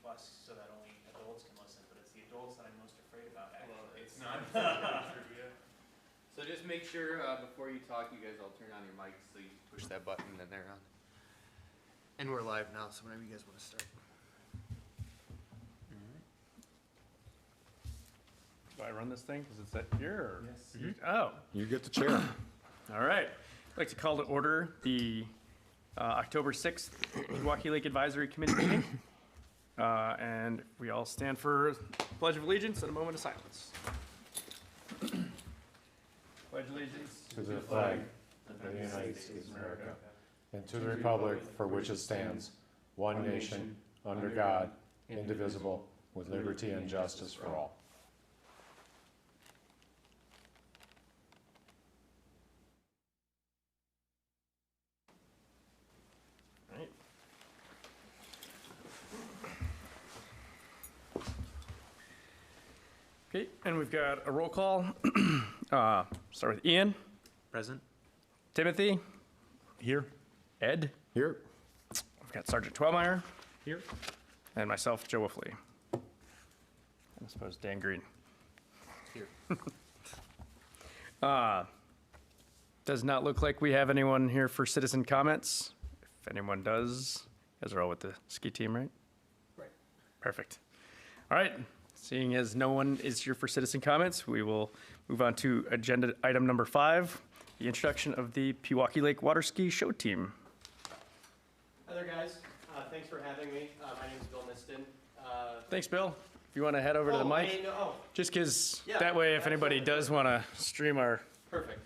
bus so that only adults can listen, but it's the adults that I'm most afraid about, actually. Well, it's not true, yeah. So just make sure before you talk, you guys all turn on your mics so you push that button and they're on. And we're live now, so whenever you guys want to start. Do I run this thing because it's at here? Or? Yes. Oh, You get the chair. all right. I'd like to call to order the October 6th Pewaukee Lake Advisory Committee meeting. And we all stand for Pledge of Allegiance and a moment of silence. Pledge allegiance To the flag of the United States of America, and to the republic for which it stands, one nation, under God, indivisible, with liberty and justice for all. Right. Okay, and we've got a roll call. Start with Ian, Present. Timothy, Here. Ed. Here. We've got Sergeant Twelmeyer, Here. and myself, Joe Wiffley. And I suppose Dan Green. Here. Does not look like we have anyone here for citizen comments. If anyone does, you guys are all with the ski team, right? Right. Perfect. All right, seeing as no one is here for citizen comments, we will move on to agenda item number 5, the introduction of the Pewaukee Lake Water Ski Show Team. Hi there, guys. Thanks for having me. My name is Bill Miston. Thanks, Bill. If you want to head over to the mic, just because Yeah, that way if anybody absolutely. does want to stream our Perfect.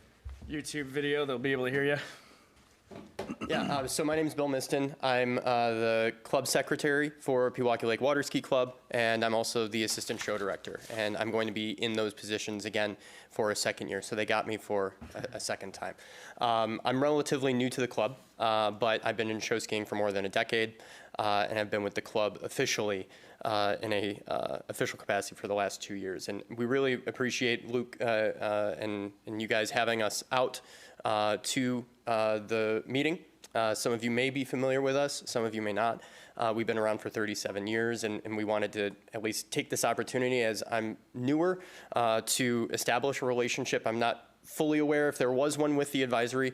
YouTube video, they'll be able to hear you. Yeah, so my name is Bill Miston. I'm the club secretary for Pewaukee Lake Water Ski Club, and I'm also the assistant show director. And I'm going to be in those positions again for a second year, so they got me for a second time. I'm relatively new to the club, but I've been in show skiing for more than a decade, and I've been with the club officially in a official capacity for the last 2 years. And we really appreciate Luke and you guys having us out to the meeting. Some of you may be familiar with us, some of you may not. We've been around for 37 years, and we wanted to at least take this opportunity, as I'm newer, to establish a relationship. I'm not fully aware if there was one with the advisory,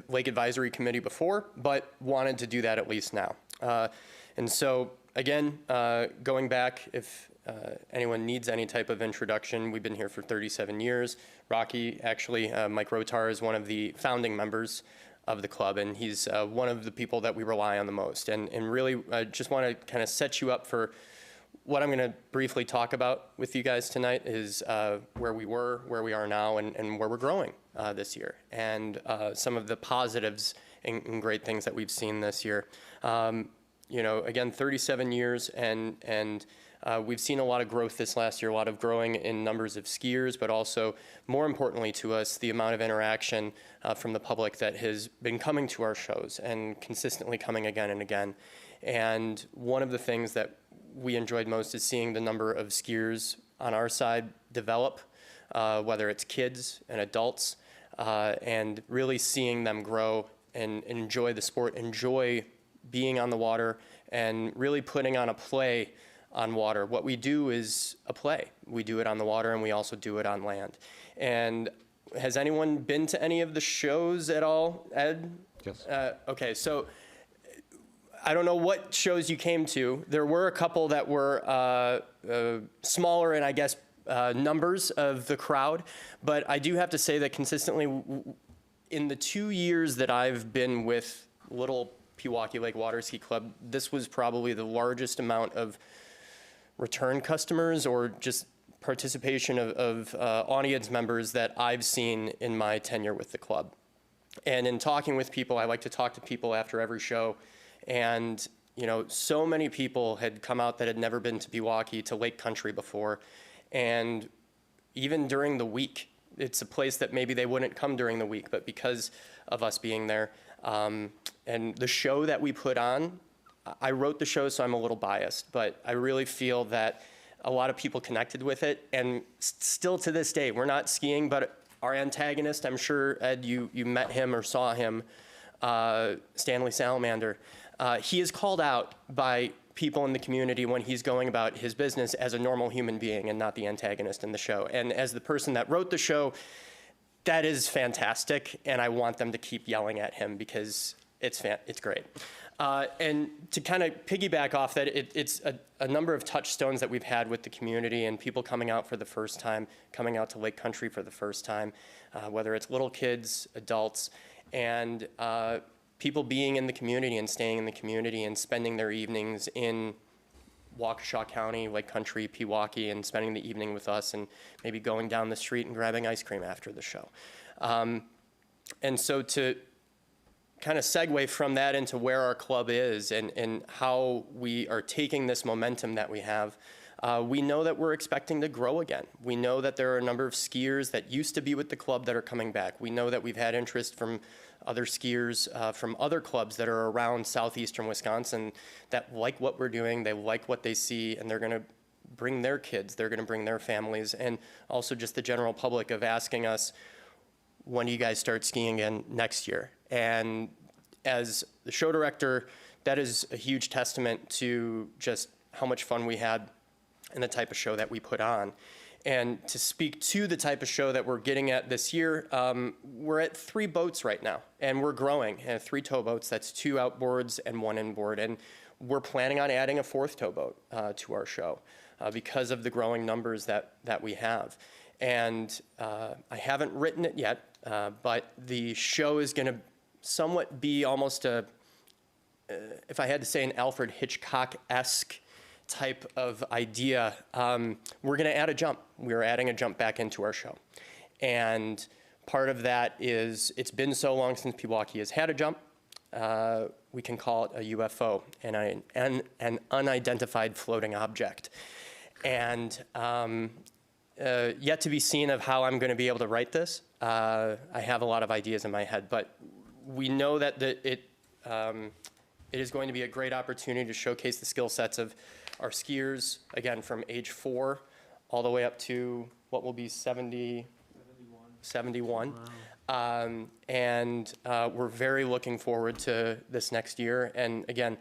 Lake Advisory Committee before, but wanted to do that at least now. And so, again, going back, if anyone needs any type of introduction, we've been here for 37 years. Rocky, actually, Mike Rotar is one of the founding members of the club, and he's one of the people that we rely on the most. And really, I just want to kind of set you up for what I'm going to briefly talk about with you guys tonight is where we were, where we are now, and where we're growing this year, and some of the positives and great things that we've seen this year. You know, again, 37 years, and we've seen a lot of growth this last year, a lot of growing in numbers of skiers, but also, more importantly to us, the amount of interaction from the public that has been coming to our shows and consistently coming again and again. And one of the things that we enjoyed most is seeing the number of skiers on our side develop, whether it's kids and adults, and really seeing them grow and enjoy the sport, enjoy being on the water, and really putting on a play on water. What we do is a play. We do it on the water, and we also do it on land. And has anyone been to any of the shows at all, Ed? Yes. Okay, so I don't know what shows you came to. There were a couple that were smaller in, I guess, numbers of the crowd, but I do have to say that consistently in the 2 years that I've been with Little Pewaukee Lake Water Ski Club, this was probably the largest amount of return customers or just participation of audience members that I've seen in my tenure with the club. And in talking with people, I like to talk to people after every show, and you know, so many people had come out that had never been to Pewaukee, to Lake Country before, and even during the week, it's a place that maybe they wouldn't come during the week, but because of us being there, and the show that we put on, I wrote the show, so I'm a little biased, but I really feel that a lot of people connected with it, and still to this day, we're not skiing, but our antagonist, I'm sure, Ed, you met him or saw him, Stanley Salamander. He is called out by people in the community when he's going about his business as a normal human being and not the antagonist in the show. And as the person that wrote the show, that is fantastic, and I want them to keep yelling at him because it's great. And to kind of piggyback off that, it's a number of touchstones that we've had with the community and people coming out for the first time, coming out to Lake Country for the first time, whether it's little kids, adults, and people being in the community and staying in the community and spending their evenings in Waukesha County, Lake Country, Pewaukee, and spending the evening with us and maybe going down the street and grabbing ice cream after the show. And so to kind of segue from that into where our club is and how we are taking this momentum that we have, we know that we're expecting to grow again. We know that there are a number of skiers that used to be with the club that are coming back. We know that we've had interest from other skiers from other clubs that are around southeastern Wisconsin that like what we're doing, they like what they see, and they're going to bring their kids, they're going to bring their families, and also just the general public of asking us, when do you guys start skiing again next year? And as the show director, that is a huge testament to just how much fun we had and the type of show that we put on. And to speak to the type of show that we're getting at this year, we're at 3 boats right now, and we're growing. 3 towboats, that's 2 outboards and 1 inboard. And we're planning on adding a 4th towboat to our show because of the growing numbers that we have. And I haven't written it yet, but the show is going to somewhat be almost if I had to say, an Alfred Hitchcock-esque type of idea. We're going to add a jump. We're adding a jump back into our show. And part of that is it's been so long since Pewaukee has had a jump. We can call it a UFO, an unidentified floating object. And yet to be seen of how I'm going to be able to write this. I have a lot of ideas in my head, but we know that it is going to be a great opportunity to showcase the skill sets of our skiers, again, from age 4 all the way up to what will be 71. Wow. And we're very looking forward to this next year. And again,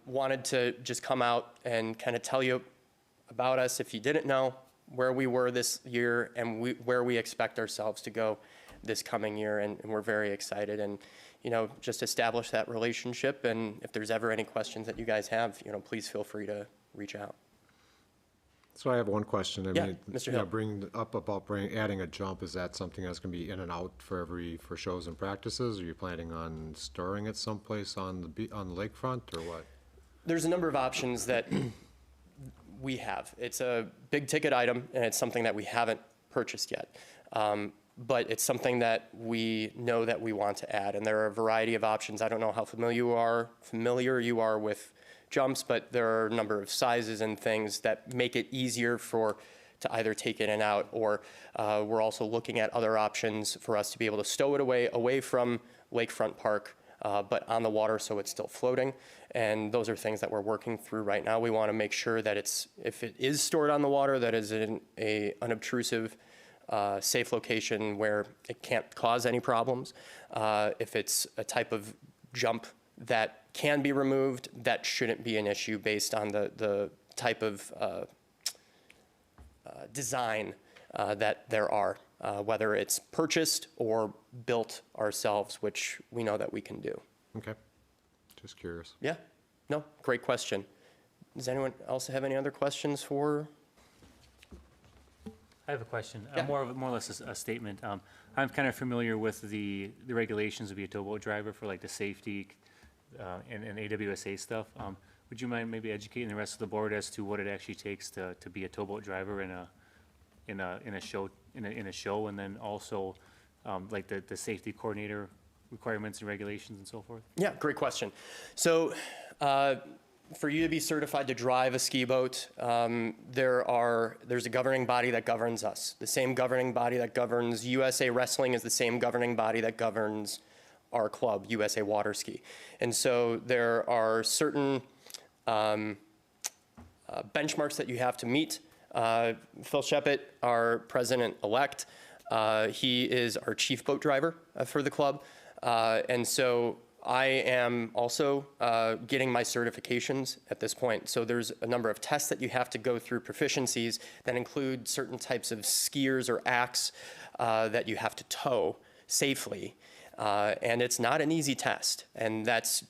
wanted to just come out and kind of tell you about us, if you didn't know, where we were this year and where we expect ourselves to go this coming year. And we're very excited. And just establish that relationship. And if there's ever any questions that you guys have, please feel free to reach out. So I have one question. I mean, Mr. Hill. Bring up about adding a jump. Is that something that's going to be in and out for shows and practices? Are you planning on storing it someplace on the lakefront or what? There's a number of options that we have. It's a big ticket item, and it's something that we haven't purchased yet. But it's something that we know that we want to add, and there are a variety of options. I don't know how familiar you are with jumps, but there are a number of sizes and things that make it easier to either take in and out, or we're also looking at other options for us to be able to stow it away from Lakefront Park, but on the water so it's still floating. And those are things that we're working through right now. We want to make sure that if it is stored on the water, that is in an unobtrusive, safe location where it can't cause any problems. If it's a type of jump that can be removed, that shouldn't be an issue based on the type of design that there are, whether it's purchased or built ourselves, which we know that we can do. Okay, just curious. Yeah, no, great question. Does anyone else have any other questions for? I have a question, Yeah. more or less a statement. I'm kind of familiar with the regulations of being a towboat driver for like the safety and AWSA stuff. Would you mind maybe educating the rest of the board as to what it actually takes to be a towboat driver in a show, and then also like the safety coordinator requirements and regulations and so forth? Yeah, great question. So for you to be certified to drive a ski boat, there's a governing body that governs us. The same governing body that governs USA Wrestling is the same governing body that governs our club, USA Water Ski. And so there are certain benchmarks that you have to meet. Phil Shepard, our president-elect, he is our chief boat driver for the club. And so I am also getting my certifications at this point. So there's a number of tests that you have to go through, proficiencies that include certain types of skiers or acts that you have to tow safely. And it's not an easy test. And that's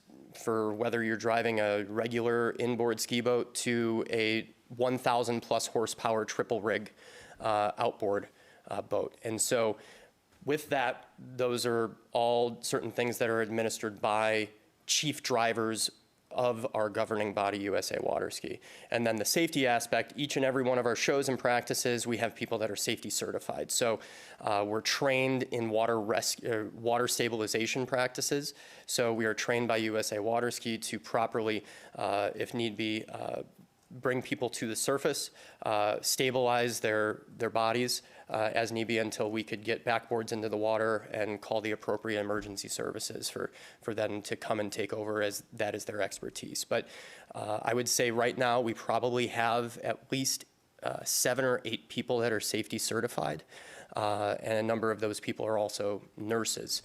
for whether you're driving a regular inboard ski boat to a 1,000 plus horsepower triple rig outboard boat. And so with that, those are all certain things that are administered by chief drivers of our governing body, USA Water Ski. And then the safety aspect, each and every one of our shows and practices, we have people that are safety certified. So we're trained in water stabilization practices. So we are trained by USA Water Ski to properly, if need be, bring people to the surface, stabilize their bodies as need be until we could get backboards into the water and call the appropriate emergency services for them to come and take over, as that is their expertise. But I would say right now we probably have at least 7 or 8 people that are safety certified, and a number of those people are also nurses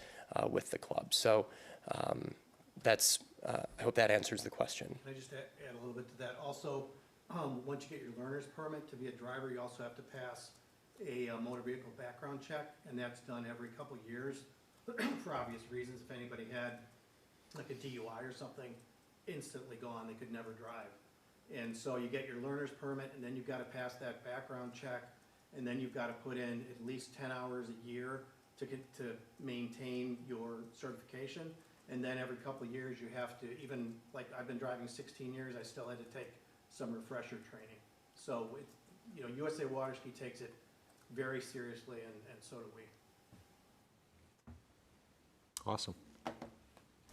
with the club. So that's, I hope that answers the question. Can I just add a little bit to that? Also, once you get your learner's permit to be a driver, you also have to pass a motor vehicle background check, and that's done every couple years for obvious reasons. If anybody had like a DUI or something, instantly gone, they could never drive. And so you get your learner's permit, and then you've got to pass that background check, and then you've got to put in at least 10 hours a year to maintain your certification. And then every couple of years you have to, even like I've been driving 16 years, I still had to take some refresher training. So, USA Water Ski takes it very seriously, and so do we. Awesome.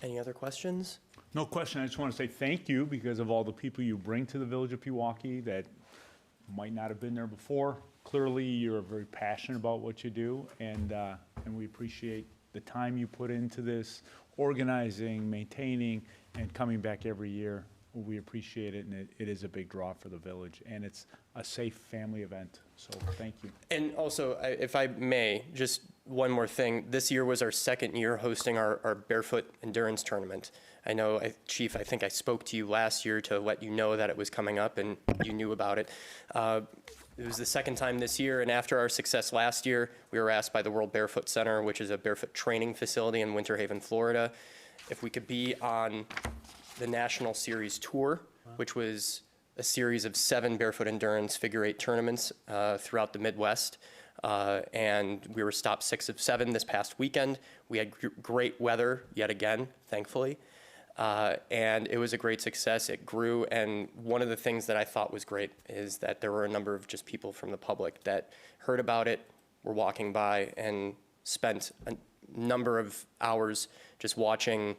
Any other questions? No question. I just want to say thank you because of all the people you bring to the village of Pewaukee that might not have been there before. Clearly, you're very passionate about what you do, and we appreciate the time you put into this, organizing, maintaining, and coming back every year. We appreciate it, and it is a big draw for the village, and it's a safe family event, so thank you. And also, if I may, just one more thing. This year was our second year hosting our Barefoot Endurance Tournament. I know, Chief, I think I spoke to you last year to let you know that it was coming up, and you knew about it. It was the second time this year, and after our success last year, we were asked by the World Barefoot Center, which is a barefoot training facility in Winter Haven, Florida, if we could be on the National Series Tour, which was a series of 7 barefoot endurance figure 8 tournaments throughout the Midwest. And we were stopped 6 of 7 this past weekend. We had great weather yet again, thankfully. And it was a great success. It grew, and one of the things that I thought was great is that there were a number of just people from the public that heard about it, were walking by, and spent a number of hours just watching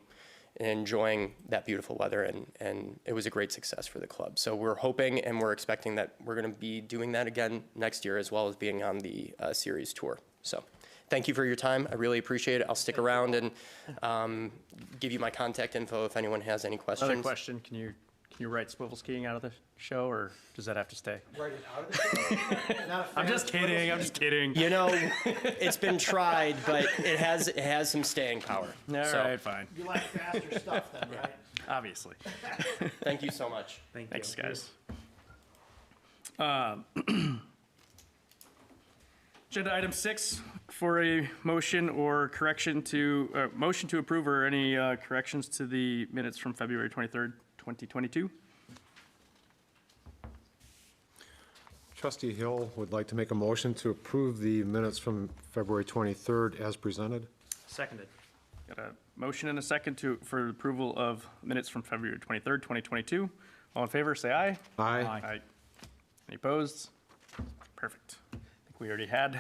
and enjoying that beautiful weather, and it was a great success for the club. So we're hoping and we're expecting that we're going to be doing that again next year, as well as being on the series tour. So thank you for your time. I really appreciate it. I'll stick around and give you my contact info if anyone has any questions. Another question, can you write swivel skiing out of the show, or does that have to stay? Write it out of the Not a fan I'm just of kidding, I'm just kidding. You know, it's been tried, but it has some staying power. All right, fine, You like faster stuff then, right? obviously. Thank you so much. Thanks, guys. Agenda item 6, for a motion or correction to, motion to approve or any corrections to the minutes from February 23rd, 2022. Trustee Hill would like to make a motion to approve the minutes from February 23rd as presented. Seconded. Got a motion and a second for approval of minutes from February 23rd, 2022. All in favor, say aye. Aye. Aye. Any opposed? Perfect. I think we already had.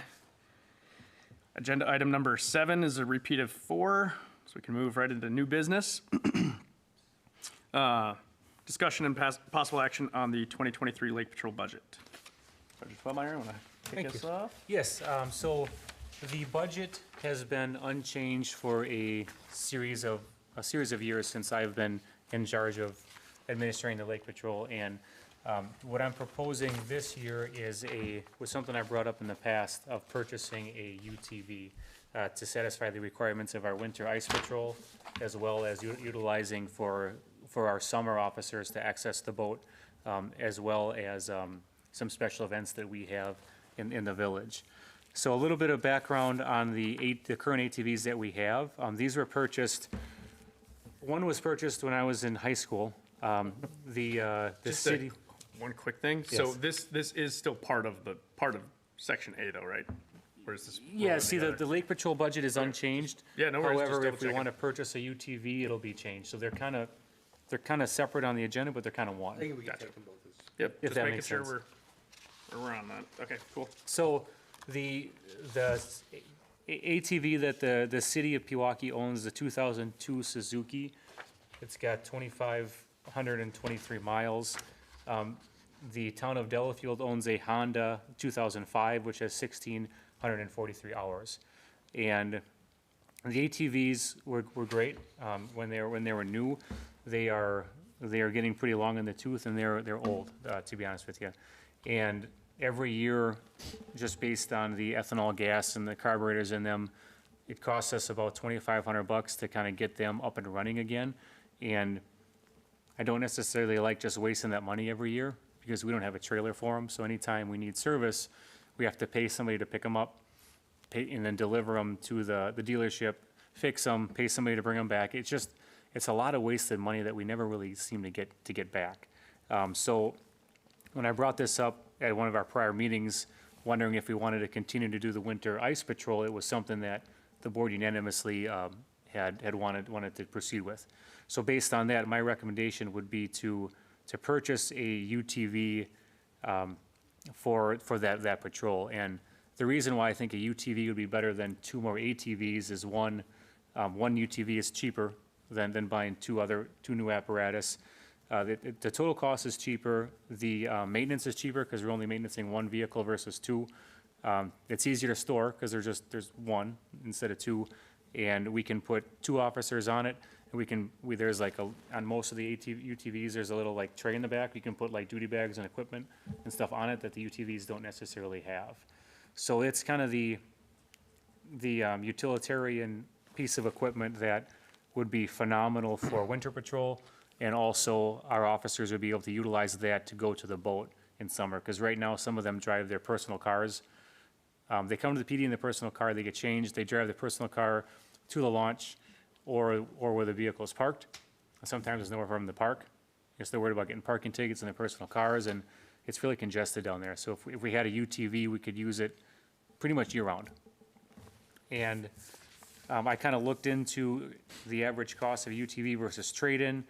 Agenda item number 7 is a repeat of 4, so we can move right into new business. Discussion and possible action on the 2023 Lake Patrol budget. Sergeant Feldmeyer, want to kick us off? Yes, so the budget has been unchanged for a series of years since I've been in charge of administering the Lake Patrol, and what I'm proposing this year is was something I brought up in the past of purchasing a UTV. to satisfy the requirements of our winter ice patrol, as well as utilizing for our summer officers to access the boat, as well as some special events that we have in the village. So a little bit of background on the current ATVs that we have. These were purchased, one was purchased when I was in high school. The Just city, one quick thing. So Yes. this is still part of Section A though, right? Or is this? yeah, rolled see, together? the Lake Patrol budget is unchanged. Yeah, no worries, just However, double if we checking. want to purchase a UTV, it'll be changed. So they're kind of separate on the agenda, but they're kind of one. I think we can Gotcha. take them both as. Yep, if just that making makes sure sense. we're on that. Okay, cool. So the ATV that the city of Pewaukee owns, the 2002 Suzuki, it's got 2,523 miles. The town of Delafield owns a Honda 2005, which has 1,643 hours. And the ATVs were great when they were new. They are getting pretty long in the tooth, and they're old, to be honest with you. And every year, just based on the ethanol gas and the carburetors in them, it costs us about $2,500 to kind of get them up and running again. And I don't necessarily like just wasting that money every year, because we don't have a trailer for them. So anytime we need service, we have to pay somebody to pick them up, and then deliver them to the dealership, fix them, pay somebody to bring them back. It's a lot of wasted money that we never really seem to get back. So when I brought this up at one of our prior meetings, wondering if we wanted to continue to do the winter ice patrol, it was something that the board unanimously had wanted to proceed with. So based on that, my recommendation would be to purchase a UTV for that patrol. And the reason why I think a UTV would be better than two more ATVs is one UTV is cheaper than buying two new apparatus. The total cost is cheaper. The maintenance is cheaper because we're only maintaining one vehicle versus two. It's easier to store because there's one instead of two, and we can put two officers on it. And there's like on most of the UTVs, there's a little like tray in the back. We can put like duty bags and equipment and stuff on it that the UTVs don't necessarily have. So it's kind of the utilitarian piece of equipment that would be phenomenal for winter patrol, and also our officers would be able to utilize that to go to the boat in summer, because right now some of them drive their personal cars. They come to the PD in their personal car, they get changed, they drive their personal car to the launch or where the vehicle is parked. Sometimes there's nowhere for them to park. Yes, they're worried about getting parking tickets in their personal cars, and it's really congested down there. So if we had a UTV, we could use it pretty much year-round. And I kind of looked into the average cost of a UTV versus trade-in.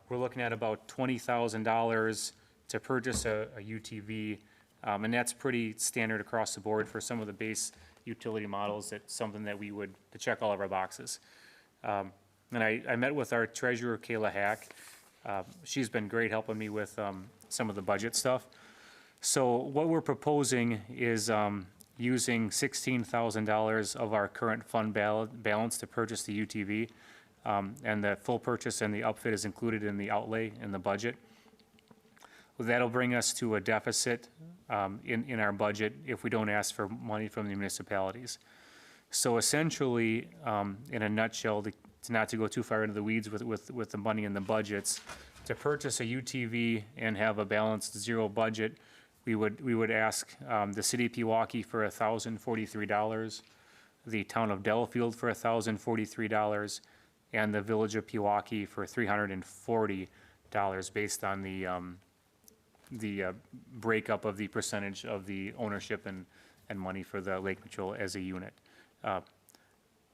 We're looking at about $20,000 to purchase a UTV, and that's pretty standard across the board for some of the base utility models. That's something that we would, to check all of our boxes. And I met with our treasurer, Kayla Hack. She's been great helping me with some of the budget stuff. So what we're proposing is using $16,000 of our current fund balance to purchase the UTV. And the full purchase and the upfit is included in the outlay in the budget. That'll bring us to a deficit in our budget if we don't ask for money from the municipalities. So essentially, in a nutshell, not to go too far into the weeds with the money in the budgets, to purchase a UTV and have a balanced zero budget, we would ask the city of Pewaukee for $1,043, the town of Delafield for $1,043, and the village of Pewaukee for $340, based on the breakup of the percentage of the ownership and money for the Lake Patrol as a unit.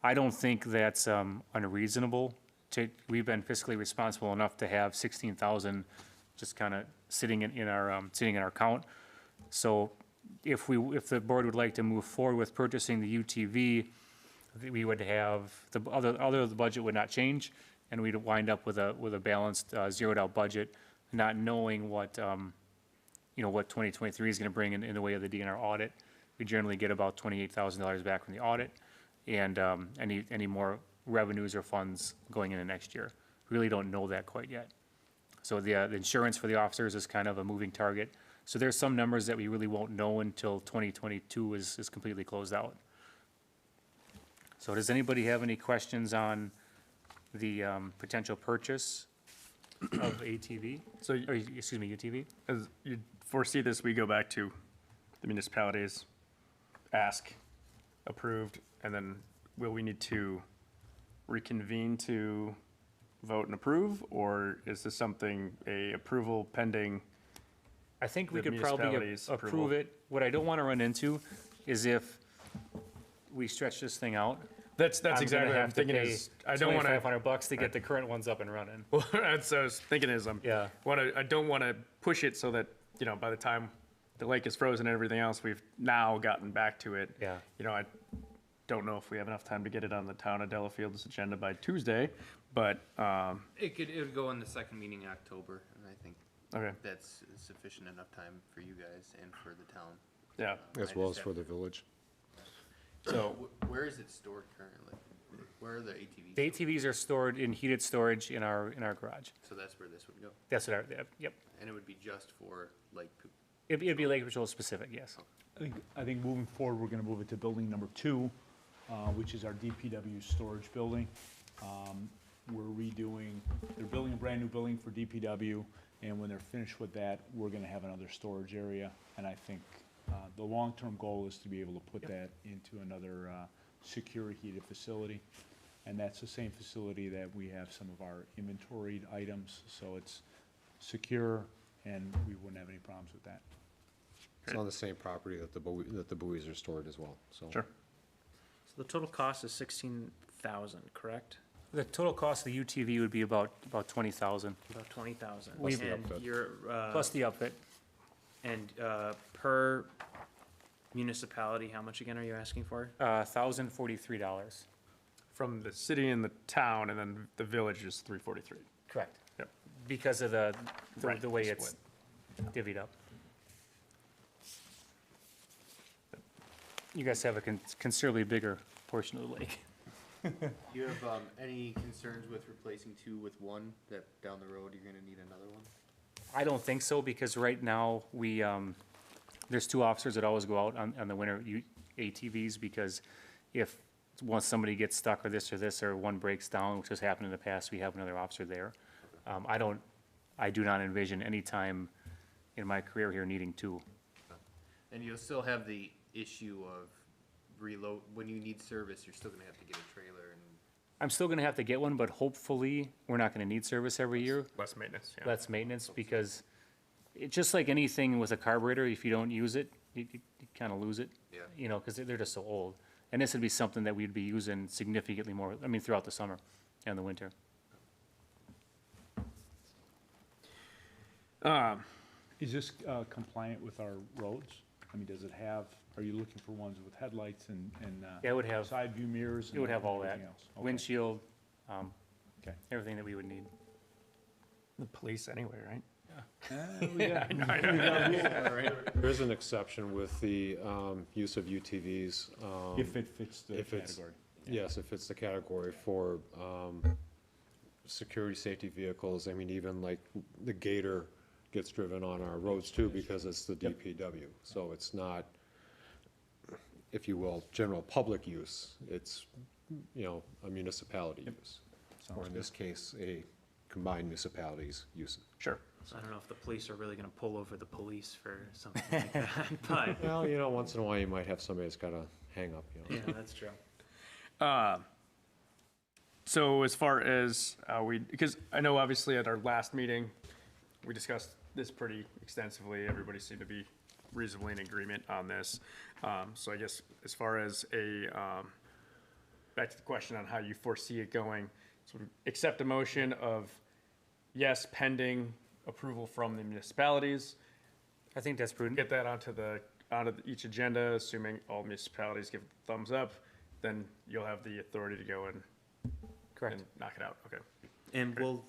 I don't think that's unreasonable. We've been fiscally responsible enough to have 16,000 just kind of sitting in our account. So if the board would like to move forward with purchasing the UTV, we would have the budget would not change, and we'd wind up with a balanced zeroed out budget, not knowing what 2023 is going to bring in the way of the DNR audit. We generally get about $28,000 back from the audit, and any more revenues or funds going into next year. We really don't know that quite yet. So the insurance for the officers is kind of a moving target. So there's some numbers that we really won't know until 2022 is completely closed out. So does anybody have any questions on the potential purchase of ATV, So or, excuse me, UTV? as you foresee this, we go back to the municipalities, ask, approved, and then will we need to reconvene to vote and approve? Or is this something, a approval pending? I think we The could probably municipality's approve approval. it. What I don't want to run into is if we stretch this thing out. That's I'm gonna exactly what I'm have to thinking pay is, I don't want to, $2,500 to get the current ones up and running. well, that's what I was thinking is, Yeah. I don't want to push it so that, you know, by the time the lake is frozen and everything else, we've now gotten back to it. Yeah. You know, I don't know if we have enough time to get it on the town of Delafield's agenda by Tuesday, but, It would go in the second meeting in October, and I think okay, that's sufficient enough time for you guys and for the town. yeah. As well as for the village. So where is it stored currently? Where are the ATVs? The ATVs are stored in heated storage in our garage. So that's where this would go, That's what yep. and it would be just for like, It'd be Lake Patrol specific, yes. I think moving forward, we're gonna move it to building number 2, which is our DPW Storage Building. We're redoing, they're building a brand-new building for DPW, and when they're finished with that, we're gonna have another storage area. And I think the long-term goal is to be able to put that into another secure heated facility. And that's the same facility that we have some of our inventoried items, so it's secure, and we wouldn't have any problems with that. It's on the same property that the buoys are stored as well, so. Sure. So the total cost is 16,000, correct? The total cost of the UTV would be about 20,000, About 20,000. Plus the And outfit. you're, plus the outfit. and per municipality, how much again are you asking for? $1,043. From the city and the town, and then the village is 343. Correct. Yep. Because of the Right, way the it's divvied up. You guys have a considerably bigger portion of the lake. do you have, any concerns with replacing 2 with 1, that down the road you're gonna need another one? I don't think so, because right now, we, there's 2 officers that always go out on the winter ATVs, because if once somebody gets stuck or this, or one breaks down, which has happened in the past, we have another officer there. I do not envision any time in my career here needing 2. And you'll still have the issue of reload, when you need service, you're still gonna have to get a trailer and. I'm still gonna have to get one, but hopefully, we're not gonna need service every year. Less maintenance, yeah. Less maintenance, because it's just like anything with a carburetor, if you don't use it, you kind of lose it. Yeah. You know, because they're just so old. And this would be something that we'd be using significantly more, I mean, throughout the summer and the winter. Is this compliant with our roads? I mean, does it have, are you looking for ones with headlights and Yeah, it would have, side view mirrors? it would have all that. everything else? Okay. Windshield, Okay. everything that we would need. The police anyway, right? There is an exception with the use of UTVs. If it fits the if it's- category. Yes, if it's the category for security, safety vehicles. I mean, even like the Gator gets driven on our roads too, because it's the DPW. So it's not, if you will, general public use. It's, you know, a municipality use. Or in this case, a combined municipalities use. Sure. So I don't know if the police are really gonna pull over the police for something like that, but, Well, you know, once in a while you might have somebody that's got a hang up, you know. yeah, that's true. So as far as because I know obviously at our last meeting, we discussed this pretty extensively. Everybody seemed to be reasonably in agreement on this. So I guess as far as back to the question on how you foresee it going, sort of accept a motion of yes, pending approval from the municipalities. I think that's prudent. Get that onto each agenda, assuming all municipalities give thumbs up, then you'll have the authority to go and Correct. knock it out. Okay. And will,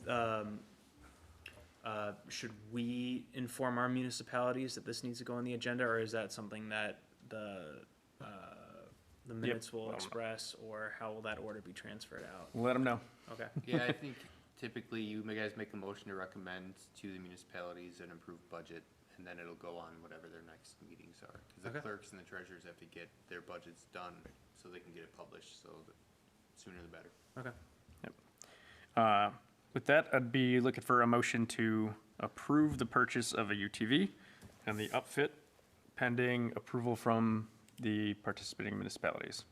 should we inform our municipalities that this needs to go on the agenda, or is that something that the minutes will express, or how will that order be transferred out? Let them know. Okay. Yeah, I think typically you guys make a motion to recommend to the municipalities an approved budget, and then it'll go on whatever their next meetings are. Because the Okay. clerks and the treasurers have to get their budgets done so they can get it published, so the sooner the better. Okay. With that, I'd be looking for a motion to approve the purchase of a UTV and the upfit pending approval from the participating municipalities.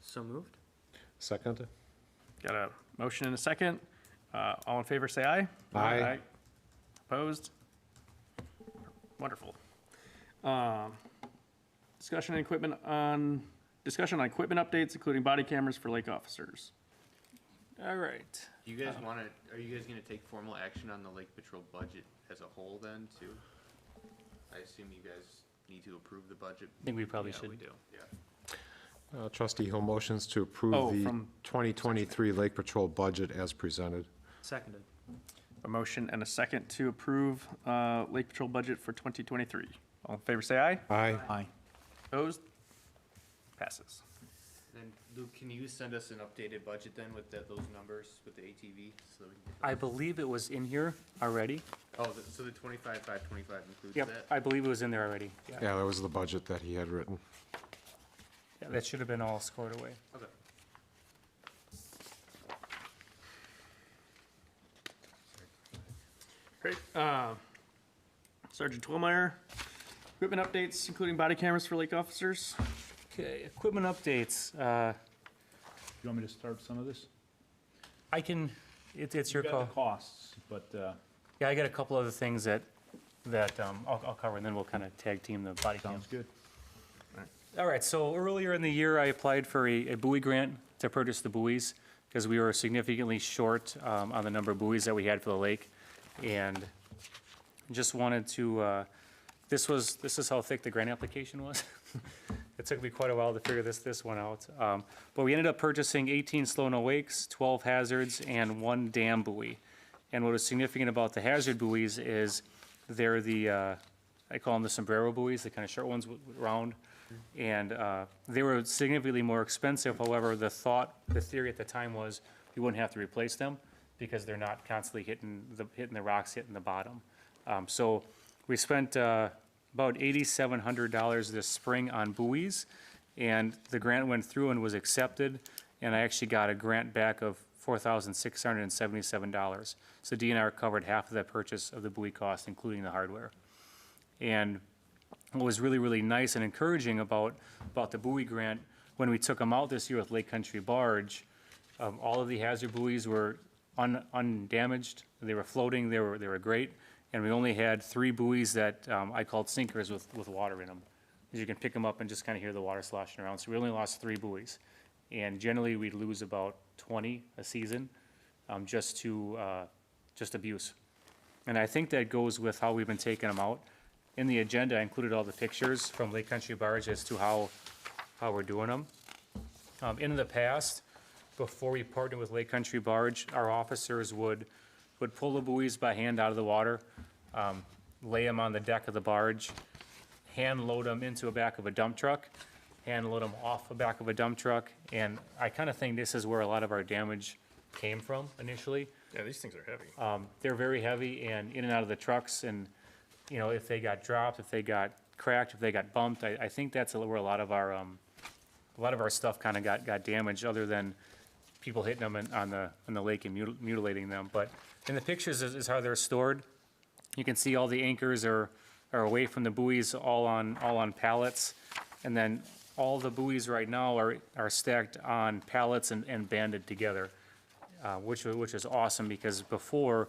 So moved? Second? Got a motion and a second. All in favor, say aye. Aye. Opposed? Wonderful. Discussion on equipment updates, including body cameras for lake officers. All right. Do you guys wanna, are you guys gonna take formal action on the Lake Patrol budget as a whole then, too? I assume you guys need to approve the budget? I think we probably Yeah, should. we do, yeah. Trustee Hill motions to Oh, approve the from- 2023 Lake Patrol budget as presented. Seconded. A motion and a second to approve Lake Patrol budget for 2023. All in favor, say aye. Aye. Aye. Opposed? Passes. Then, Luke, can you send us an updated budget then with those numbers with the ATV, so we can? I believe it was in here already. Oh, so the 25,525 includes Yep, that? I believe it was in there already. Yeah, Yeah, that was the budget that he had written. yeah, that should have been all scored away. Okay. Great. Sergeant Twillmeyer, equipment updates, including body cameras for lake officers. Okay, equipment updates. You want me to start some of this? I can, it's your You got call. the costs, but, Yeah, I got a couple other things that I'll cover, and then we'll kind of tag team the body cam. sounds good. All right, so earlier in the year, I applied for a buoy grant to purchase the buoys, because we were significantly short on the number of buoys that we had for the lake. And just wanted to, this is how thick the grant application was. It took me quite a while to figure this one out. But we ended up purchasing 18 slow no wakes, 12 hazards, and 1 dam buoy. And what was significant about the hazard buoys is they're the, I call them the sombrero buoys, the kind of short ones with round. And they were significantly more expensive. However, the theory at the time was we wouldn't have to replace them because they're not constantly hitting the rocks, hitting the bottom. So we spent about $8,700 this spring on buoys, and the grant went through and was accepted, and I actually got a grant back of $4,677. So DNR covered half of that purchase of the buoy cost, including the hardware. And what was really, really nice and encouraging about the buoy grant, when we took them out this year with Lake Country Barge, all of the hazard buoys were undamaged. They were floating, they were great. And we only had 3 buoys that I called sinkers with water in them. As you can pick them up and just kind of hear the water sloshing around. So we only lost 3 buoys. And generally, we'd lose about 20 a season just to abuse. And I think that goes with how we've been taking them out. In the agenda, I included all the pictures from Lake Country Barge as to how we're doing them. In the past, before we partnered with Lake Country Barge, our officers would pull the buoys by hand out of the water, lay them on the deck of the barge, hand load them into the back of a dump truck, hand load them off the back of a dump truck, and I kind of think this is where a lot of our damage came from initially. Yeah, these things are heavy. They're very heavy and in and out of the trucks, and, you know, if they got dropped, if they got cracked, if they got bumped, I think that's where a lot of our stuff kind of got damaged, other than people hitting them on the lake and mutilating them. But in the pictures is how they're stored. You can see all the anchors are away from the buoys, all on pallets, and then all the buoys right now are stacked on pallets and banded together, which is awesome, because before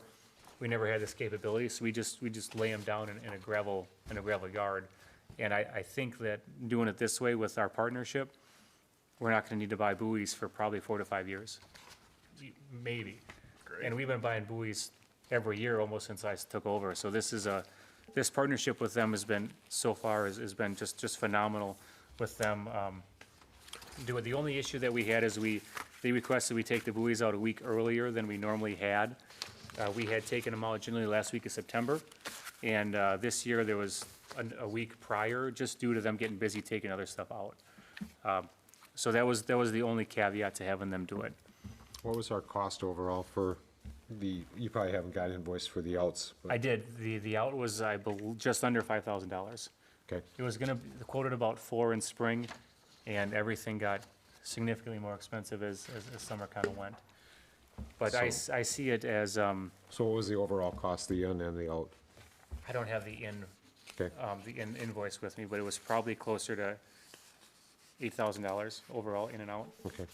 we never had this capability, so we just lay them down in a gravel yard. And I think that doing it this way with our partnership, we're not gonna need to buy buoys for probably 4 to 5 years, maybe. Great. And we've been buying buoys every year almost since I took over. So this partnership with them has been, so far, has been just phenomenal with them. The only issue that we had is they requested we take the buoys out a week earlier than we normally had. We had taken them out generally last week of September, and this year there was a week prior, just due to them getting busy taking other stuff out. So that was the only caveat to having them do it. What was our cost overall for you probably haven't got invoice for the outs. but- I did. The out was, I believe, just under $5,000. Okay, It was gonna, quoted about 4 in spring. and everything got significantly more expensive as summer kind of went. But I see it as, So what was the overall cost, the in and the out? I don't have the Okay. invoice with me, but it was probably closer to $8,000 overall in and out. Okay.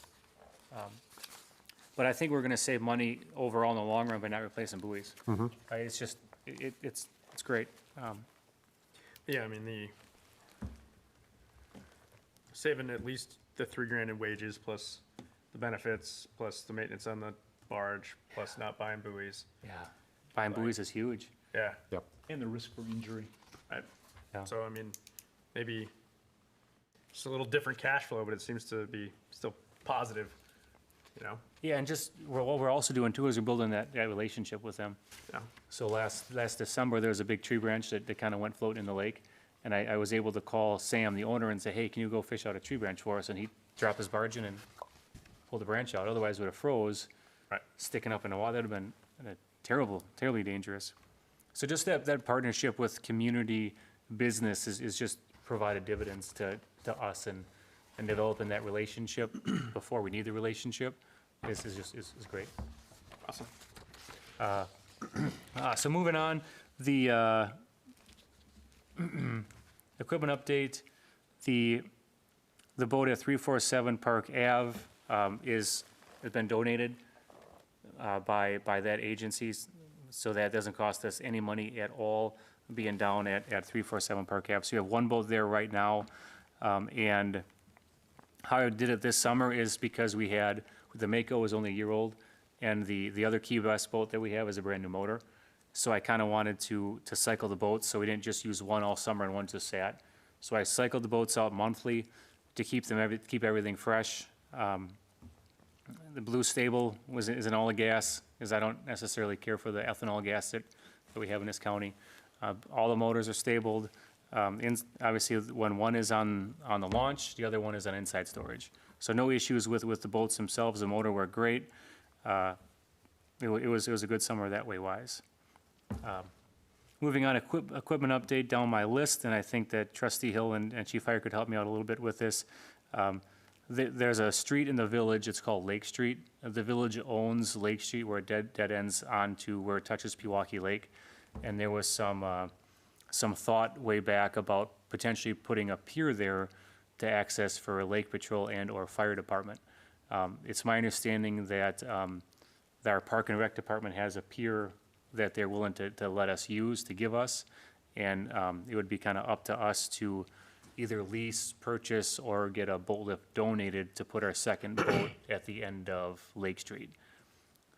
But I think we're gonna save money overall in the long run by not replacing buoys. Right, it's just, it's great. Yeah, I mean, saving at least the $3,000 in wages plus the benefits, plus the maintenance on the barge, plus not buying buoys. Yeah. Buying buoys is huge. Yeah. Yep. And the risk for injury. Right. Yeah. So, I mean, maybe it's a little different cash flow, but it seems to be still positive, you know? Yeah, and just, what we're also doing too is we're building that relationship with them. Yeah. So last December, there was a big tree branch that kind of went floating in the lake. And I was able to call Sam, the owner, and say, hey, can you go fish out a tree branch for us? And he'd drop his barge in and pull the branch out. Otherwise, it would have froze, Right. sticking up in the water. That would have been terribly dangerous. So just that partnership with community business is just provided dividends to us, and developing that relationship before we need the relationship is great. Awesome. So moving on, the equipment update, the boat at 347 Park Ave has been donated by that agency, so that doesn't cost us any money at all, being down at 347 Park Ave. So you have one boat there right now, and how I did it this summer is because we had, the Mako was only a year old, and the other Key West boat that we have is a brand-new motor. So I kind of wanted to cycle the boats, so we didn't just use one all summer and one just sat. So I cycled the boats out monthly to keep everything fresh. The Blue Stable is an all gas, because I don't necessarily care for the ethanol gas that we have in this county. All the motors are stabled. Obviously, when one is on the launch, the other one is on inside storage. So no issues with the boats themselves. The motor worked great. It was a good summer that way wise. Moving on, equipment update down my list, and I think that Trustee Hill and Chief Fire could help me out a little bit with this. There's a street in the village, it's called Lake Street. The village owns Lake Street where it dead ends onto where it touches Pewaukee Lake. And there was some thought way back about potentially putting a pier there to access for a lake patrol and or fire department. It's my understanding that our Park and Rec department has a pier that they're willing to let us use, to give us. And it would be kind of up to us to either lease, purchase, or get a boat lift donated to put our second boat at the end of Lake Street.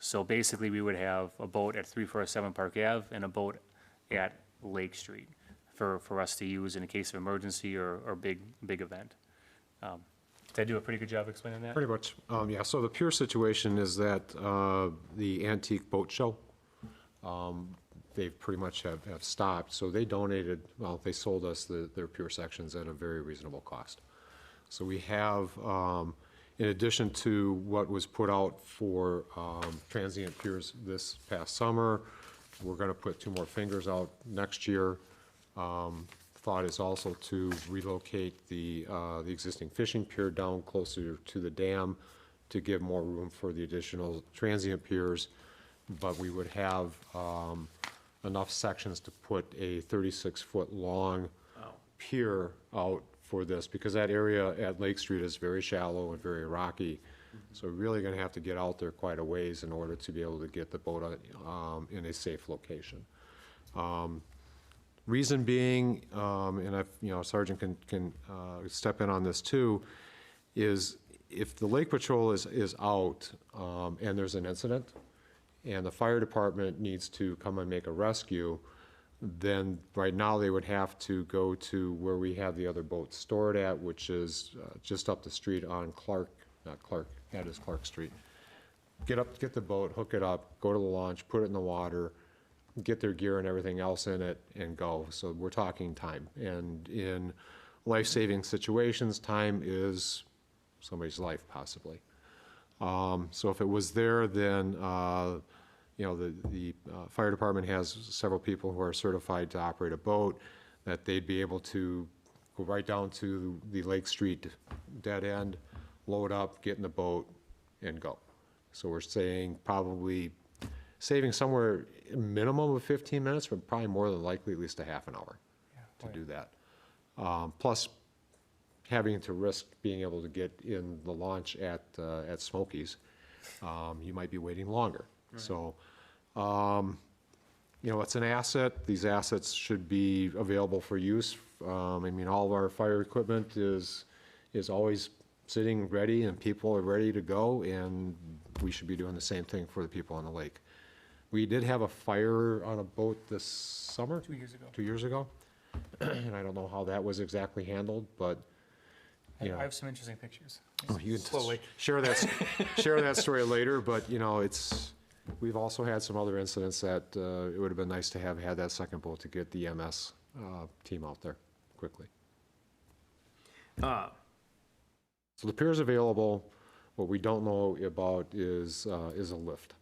So basically, we would have a boat at 347 Park Ave and a boat at Lake Street for us to use in a case of emergency or big event. Did I do a pretty good job explaining that? Pretty much, yeah, so the pier situation is that the antique boat show, they pretty much have stopped, so they donated, well, they sold us their pier sections at a very reasonable cost. So we have, in addition to what was put out for transient piers this past summer, we're gonna put 2 more fingers out next year. Thought is also to relocate the existing fishing pier down closer to the dam to give more room for the additional transient piers, but we would have enough sections to put a 36-foot long pier out for this, because that area at Lake Street is very shallow and very rocky. So we're really gonna have to get out there quite a ways in order to be able to get the boat in a safe location. Reason being, and Sergeant can step in on this too, is if the lake patrol is out and there's an incident and the fire department needs to come and make a rescue, then right now they would have to go to where we have the other boats stored at, which is just up the street on Clark Street. Get the boat, hook it up, go to the launch, put it in the water, get their gear and everything else in it, and go. So we're talking time. And in life-saving situations, time is somebody's life, possibly. So if it was there, then the fire department has several people who are certified to operate a boat, that they'd be able to go right down to the Lake Street dead end, load up, get in the boat, and go. So we're saying probably saving somewhere a minimum of 15 minutes, but probably more than likely at least a half an hour to do that. Plus having to risk being able to get in the launch at Smokies, you might be waiting longer. So, you know, it's an asset. These assets should be available for use. I mean, all of our fire equipment is always sitting ready and people are ready to go, and we should be doing the same thing for the people on the lake. We did have a fire on a boat this summer. 2 years ago. 2 years ago. And I don't know how that was exactly handled, but, I you know. have some interesting pictures. You can Slowly. share that story later, but, you know, we've also had some other incidents that it would have been nice to have had that second boat to get the EMS team out there quickly. So the pier's available. What we don't know about is a lift.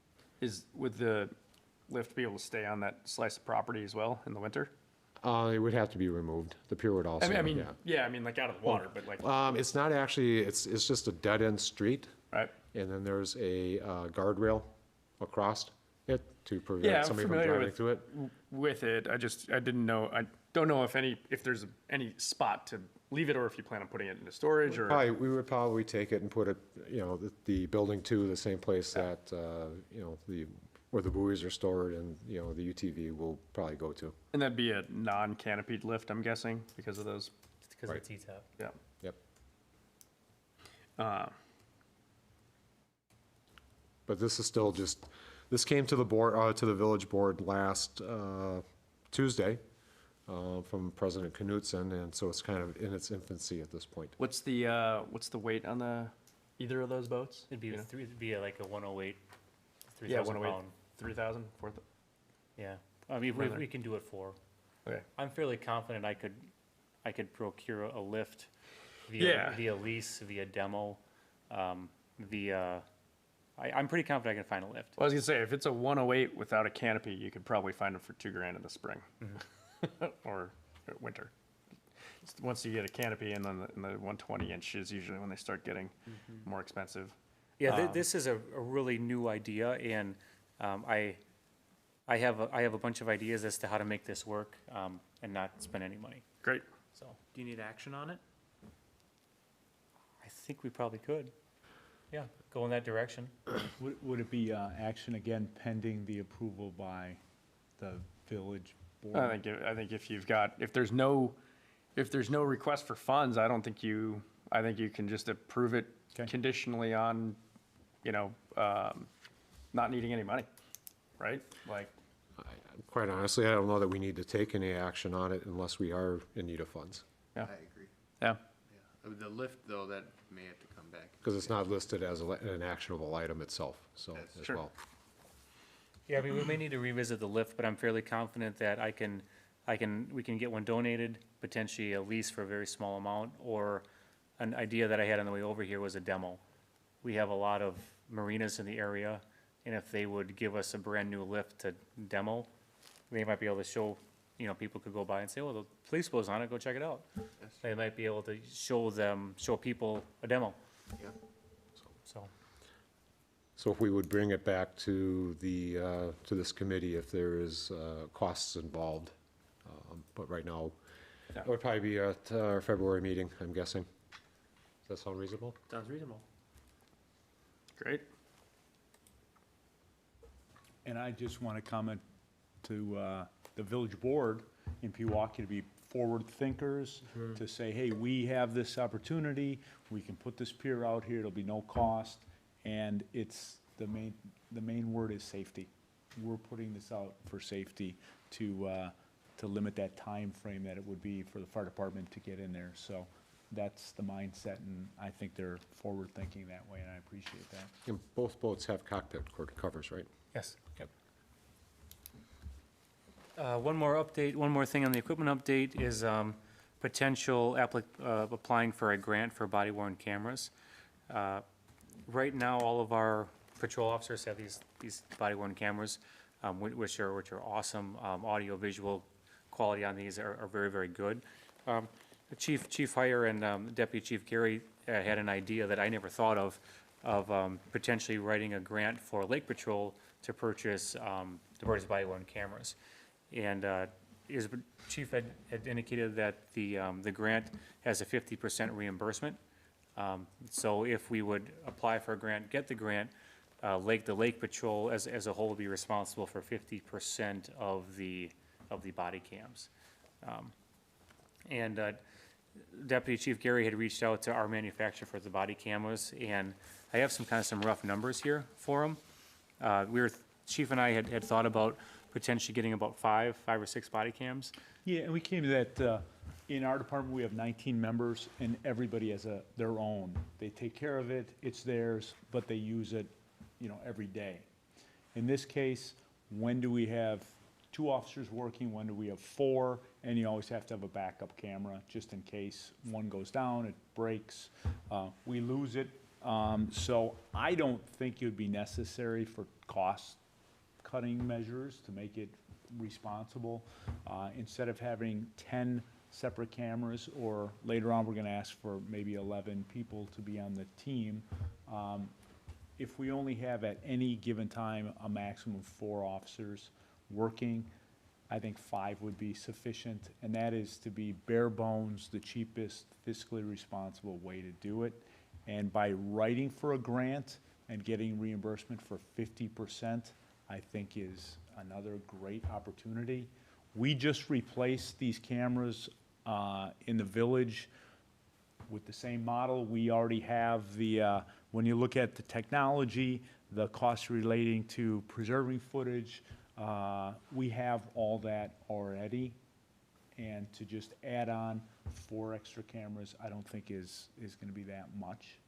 Would the lift be able to stay on that slice of property as well in the winter? It would have to be removed. The pier would also, I mean, yeah. yeah, I mean, like out of the water, but like, It's not actually, it's just a dead-end street, right? and then there's a guardrail across it to Yeah, prevent I'm somebody from familiar driving with- through it. With it, I didn't know, I don't know if there's any spot to leave it or if you plan on putting it into storage or. We would probably take it and put it, you know, the building two, the same place that, you know, where the buoys are stored and, you know, the UTV will probably go to. And that'd be a non-canopied lift, I'm guessing, because of those, Because of the T-top. yeah. Yep. Uh, But this is still just, this came to the board, to the village board last Tuesday from President Knutson, and so it's kind of in its infancy at this point. What's the weight on either of those boats? It'd be You know? it'd be like a 108, Yeah, 3,000 108, pound. 3,000, 4,000. Yeah, I mean, Rather. we can do it for. Okay. I'm fairly confident I could procure a lift Yeah. via lease, via demo, I'm pretty confident I can find a lift. Well, I was gonna say, if it's a 108 without a canopy, you could probably find them for $2,000 in the spring. Or winter. Once you get a canopy and then the 120 inch is usually when they start getting more expensive. Yeah, this is a really new idea, and I have a bunch of ideas as to how to make this work and not spend any money. Great. So Do you need action on it? I think we probably could. Yeah, go in that direction. Would it be action again pending the approval by the village board? I think if there's no request for funds, I think you can just approve it Okay. conditionally on, you know, not needing any money, right? Like, Quite honestly, I don't know that we need to take any action on it unless we are in need of funds, I agree. yeah, Yeah. The lift, though, that may have to come back. because it's not listed as an actionable item itself, so, as Sure. well. Yeah, I mean, we may need to revisit the lift, but I'm fairly confident that we can get one donated, potentially a lease for a very small amount, or an idea that I had on the way over here was a demo. We have a lot of marinas in the area, and if they would give us a brand-new lift to demo, they might be able to show, you know, people could go by and say, well, the police boat's on it, go check it out. Yes. They might be able to show people a demo, Yeah. so. So if we would bring it back to to this committee if there is costs involved. But right now, Yeah. it would probably be at our February meeting, I'm guessing. Does that sound reasonable? Sounds reasonable. great. And I just want to comment to the village board in Pewaukee to be forward thinkers, to say, hey, we have this opportunity, we can put this pier out here, it'll be no cost, and it's, the main word is safety. We're putting this out for safety to limit that time frame that it would be for the fire department to get in there. So that's the mindset, and I think they're forward thinking that way, and I appreciate that. And both boats have cockpit covers, right? Yes. Yep. One more thing on the equipment update is potential applying for a grant for body-worn cameras. Right now, all of our patrol officers have these body-worn cameras, which are awesome. Audio-visual quality on these are very, very good. The Chief Hire and Deputy Chief Gary had an idea that I never thought of potentially writing a grant for Lake Patrol to purchase the Buoys body-worn cameras. And Chief had indicated that the grant has a 50% reimbursement. So if we would apply for a grant, get the grant, the Lake Patrol as a whole would be responsible for 50% of the body cams. And Deputy Chief Gary had reached out to our manufacturer for the body cameras, and I have some rough numbers here for him. Chief and I had thought about potentially getting about five or six body cams. Yeah, and we came to that, in our department, we have 19 members, and everybody has their own. They take care of it, it's theirs, but they use it, every day. In this case, when do we have 2 officers working, when do we have 4? And you always have to have a backup camera, just in case one goes down, it breaks, we lose it. So I don't think it would be necessary for cost-cutting measures to make it responsible. Instead of having 10 separate cameras, or later on, we're gonna ask for maybe 11 people to be on the team. If we only have at any given time a maximum of 4 officers working, I think 5 would be sufficient, and that is to be bare bones, the cheapest, fiscally responsible way to do it. And by writing for a grant and getting reimbursement for 50%, I think is another great opportunity. We just replaced these cameras in the village with the same model. We already have the, when you look at the technology, the costs relating to preserving footage, we have all that already. And to just add on 4 extra cameras, I don't think is gonna be that much.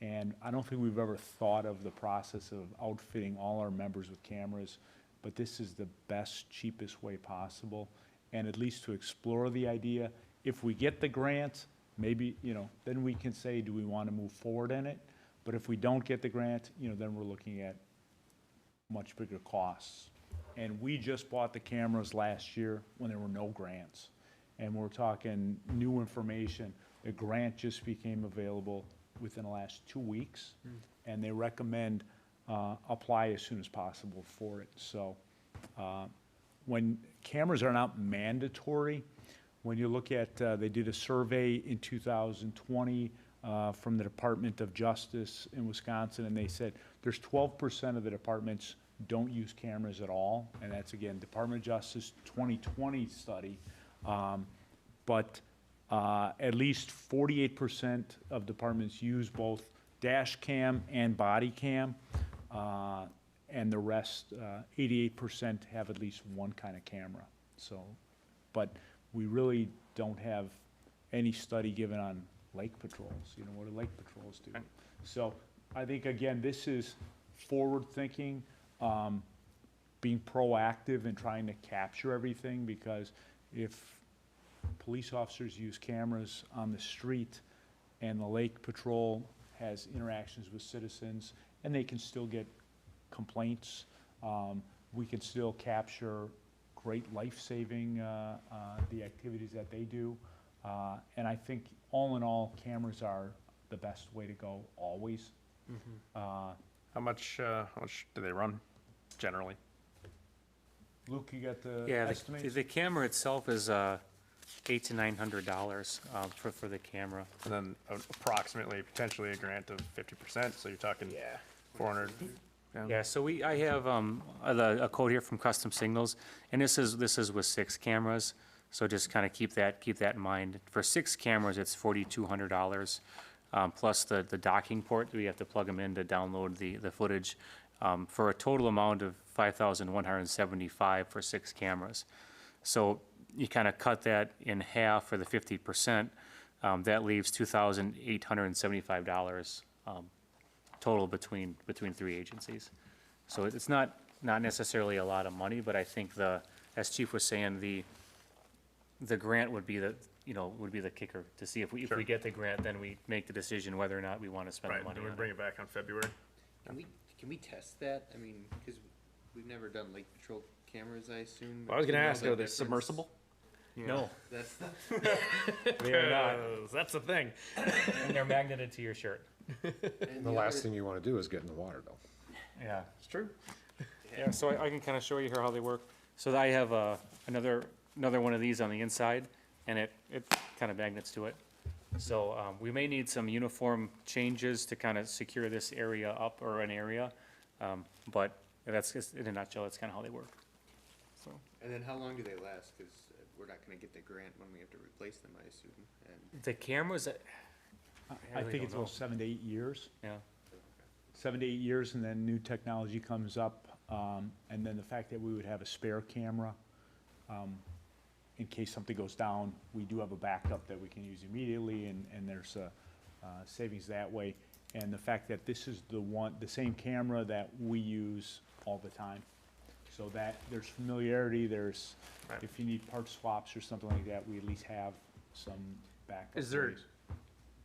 And I don't think we've ever thought of the process of outfitting all our members with cameras, but this is the best, cheapest way possible. And at least to explore the idea, if we get the grant, maybe, then we can say, do we wanna move forward in it? But if we don't get the grant, then we're looking at much bigger costs. And we just bought the cameras last year when there were no grants. And we're talking new information. The grant just became available within the last 2 weeks, and they recommend apply as soon as possible for it. So when cameras are not mandatory, when you look at, they did a survey in 2020 from the Department of Justice in Wisconsin, and they said there's 12% of the departments don't use cameras at all, and that's, again, Department of Justice 2020 study. But at least 48% of departments use both dash cam and body cam, and the rest, 88% have at least one kind of camera. So, but we really don't have any study given on lake patrols, what do lake patrols do? So I think, again, this is forward-thinking, being proactive and trying to capture everything, because if police officers use cameras on the street and the lake patrol has interactions with citizens and they can still get complaints, we can still capture great life-saving, the activities that they do. And I think all in all, cameras are the best way to go always. How much do they run generally? Luke, you got the Yeah, estimates? the camera itself is $800 to $900 for the camera. And then approximately, potentially a grant of 50%, so you're talking 400. Yeah, so I have a quote here from Custom Signals, and this is with 6 cameras. So just kind of keep that in mind. For 6 cameras, it's $4,200 plus the docking port. We have to plug them in to download the footage for a total amount of $5,175 for 6 cameras. So you kind of cut that in half for the 50%. That leaves $2,875 total between 3 agencies. So it's not necessarily a lot of money, but I think as Chief was saying, the grant would be the kicker to see if we get the grant, then we make the decision whether or not we want to spend the money Right, do we on bring it. it back on February? Can we test that? I mean, because we've never done lake patrol cameras, I assume. Well, I was gonna Do you know ask, the are they difference? submersible? No, That's the, they are not, 'Cause that's the thing. and they're magneted to your shirt. and The last thing you wanna do is get in the water, though. Yeah. It's true. Yeah, so I can kind of show you here how they work. So I have another one of these on the inside, and it kind of magnets to it. So we may need some uniform changes to kind of secure this area up, or an area. But that's just, in a nutshell, that's kind of how they work. So And then how long do they last? Because we're not gonna get the grant when we have to replace them, I assume. And the cameras, I really think don't it's know. about 7 to 8 years. yeah, 7 to 8 years, and then new technology comes up. And then the fact that we would have a spare camera, in case something goes down, we do have a backup that we can use immediately, and there's savings that way. And the fact that this is the same camera that we use all the time. So that there's familiarity, Right. if you need part swaps or something like that, we at least have some backup. Is there- ways.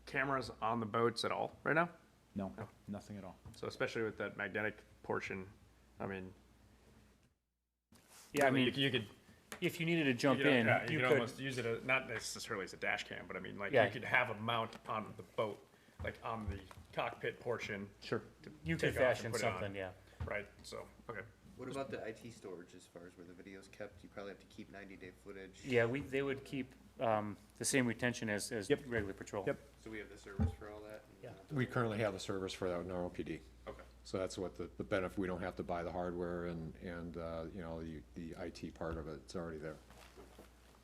Cameras on the boats at all right now? No, nothing at all. So especially with that magnetic portion, I mean. yeah. I mean, you could. if you needed to jump you could, in, yeah, you could could. almost use it as, not necessarily as a dash cam, but I mean, like, Yeah. you could have a mount on the boat, like on the cockpit portion, Sure. You could take off and fashion put it on. something, yeah. right? So, okay. what about the IT storage as far as where the video's kept? You probably have to keep 90-day footage. Yeah, they would keep the same retention as Yep. regular patrol. Yep. So we have the service for all that? Yeah. We currently have the service for that in our OPD. Okay. So that's what the benefit, we don't have to buy the hardware and, you know, the IT part of it, it's already there.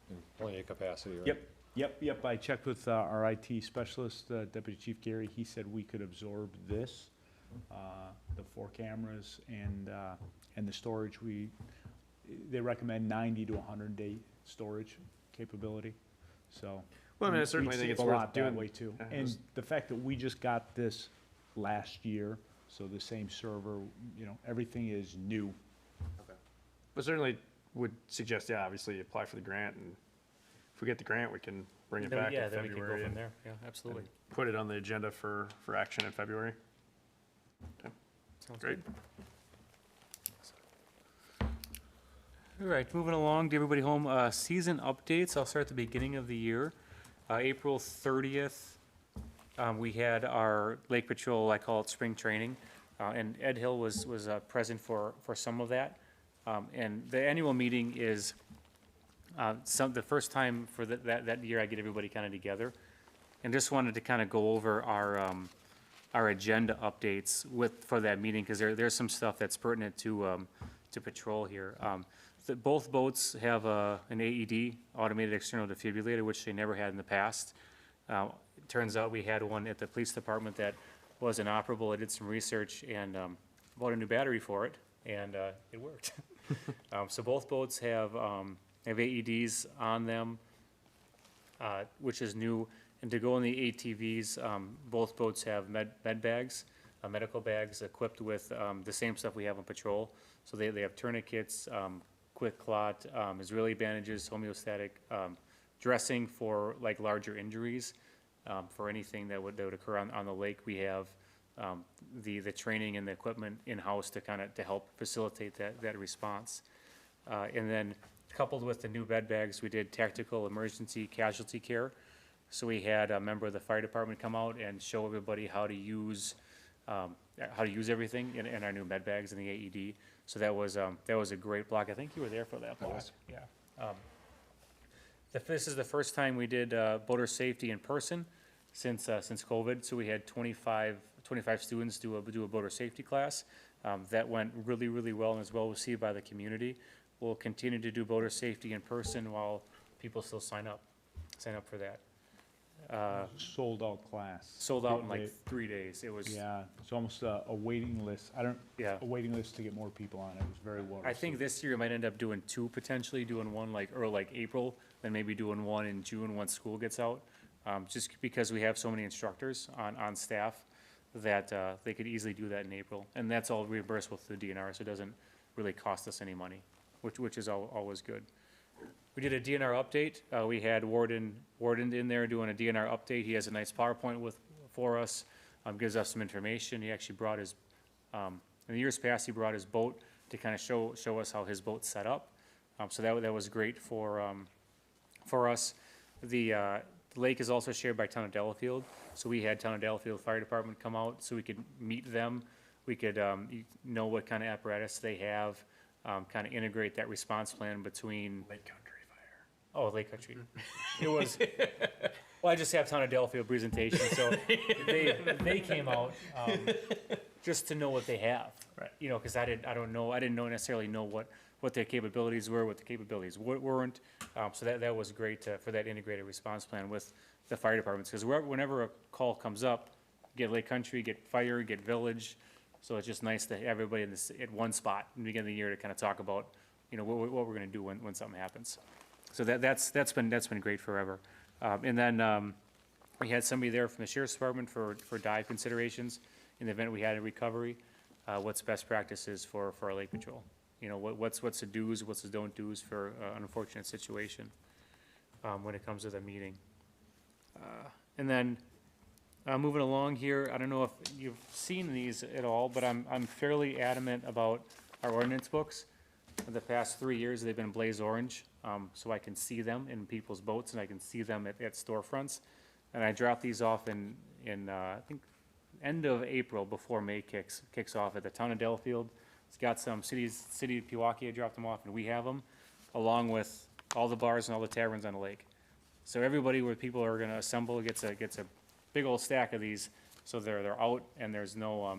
And plenty of capacity, right? Yep, I checked with our IT specialist, Deputy Chief Gary, he said we could absorb this, the 4 cameras and the storage. They recommend 90 to 100-day storage capability, so. Well, I mean, I we'd certainly think save it's a worth lot that doing. way too. Yeah, And just- the fact that we just got this last year, so the same server, you know, everything is new. But certainly would suggest, yeah, obviously apply for the grant, and if we get the grant, we can bring it Then we- back yeah, in then we can go February from and there. Yeah, absolutely. put it on the agenda for action in February. Sounds Great. good. All right, moving along, to everybody home, season updates. I'll start at the beginning of the year. April 30th, we had our Lake Patrol, I call it spring training, and Ed Hill was present for some of that. And the annual meeting is the first time for that year I get everybody kind of together. And just wanted to kind of go over our agenda updates for that meeting, because there's some stuff that's pertinent to patrol here. Both boats have an AED, automated external defibrillator, which they never had in the past. It turns out we had one at the police department that was inoperable. I did some research and bought a new battery for it, and it worked. So both boats have AEDs on them, which is new. And to go in the ATVs, both boats have med bags, medical bags equipped with the same stuff we have on patrol. So they have tourniquets, quick clot, Israeli bandages, homeostatic dressing for like larger injuries, for anything that would occur on the lake. We have the training and the equipment in-house to help facilitate that response. And then coupled with the new bed bags, we did tactical emergency casualty care. So we had a member of the fire department come out and show everybody how to use everything in our new med bags in the AED. So that was a great block. I think you were there for that block. was. Yeah. This is the first time we did boater safety in person since COVID. So we had 25 students do a boater safety class. That went really, really well and was well received by the community. We'll continue to do boater safety in person while people still sign up for that. Sold out class. Sold out in They- like 3 days. It was, Yeah, it's almost a waiting list. yeah. A waiting list to get more people on it. It was very well I think received. this year we might end up doing 2 potentially, doing one like April, then maybe doing one in June once school gets out. Just because we have so many instructors on staff that they could easily do that in April. And that's all reimbursable through the DNR, so it doesn't really cost us any money, which is always good. We did a DNR update. We had Warden in there doing a DNR update. He has a nice PowerPoint for us, gives us some information. He actually brought his, in the years past, he brought his boat to kind of show us how his boat's set up. So that was great for for us. The lake is also shared by Town of Delafield, so we had Town of Delafield Fire Department come out so we could meet them. We could know what kind of apparatus they have, kind of integrate that response plan between. Lake Country Fire. Oh, Lake Country. It was, well, I just have Town of Delafield presentation, so they came out just to know what they have. Right. You know, because I didn't necessarily know what their capabilities were, what the capabilities weren't. So that was great for that integrated response plan with the fire departments, because whenever a call comes up, get Lake Country, get fire, get village. So it's just nice to have everybody at one spot in the beginning of the year to kind of talk about, you know, what we're gonna do when something happens. So that's been great forever. And then we had somebody there from the sheriff's department for dive considerations in the event we had a recovery. What's best practices for our lake patrol? You know, what's the do's, what's the don't do's for an unfortunate situation when it comes to the meeting. And then moving along here, I don't know if you've seen these at all, but I'm fairly adamant about our ordinance books. For the past 3 years, they've been blaze orange, so I can see them in people's boats and I can see them at storefronts. And I dropped these off in I think, end of April before May kicks off at the Town of Delafield. It's got some city of Pewaukee, I dropped them off, and we have them, along with all the bars and all the taverns on the lake. So everybody where people are gonna assemble gets a big old stack of these, so they're out, and there's no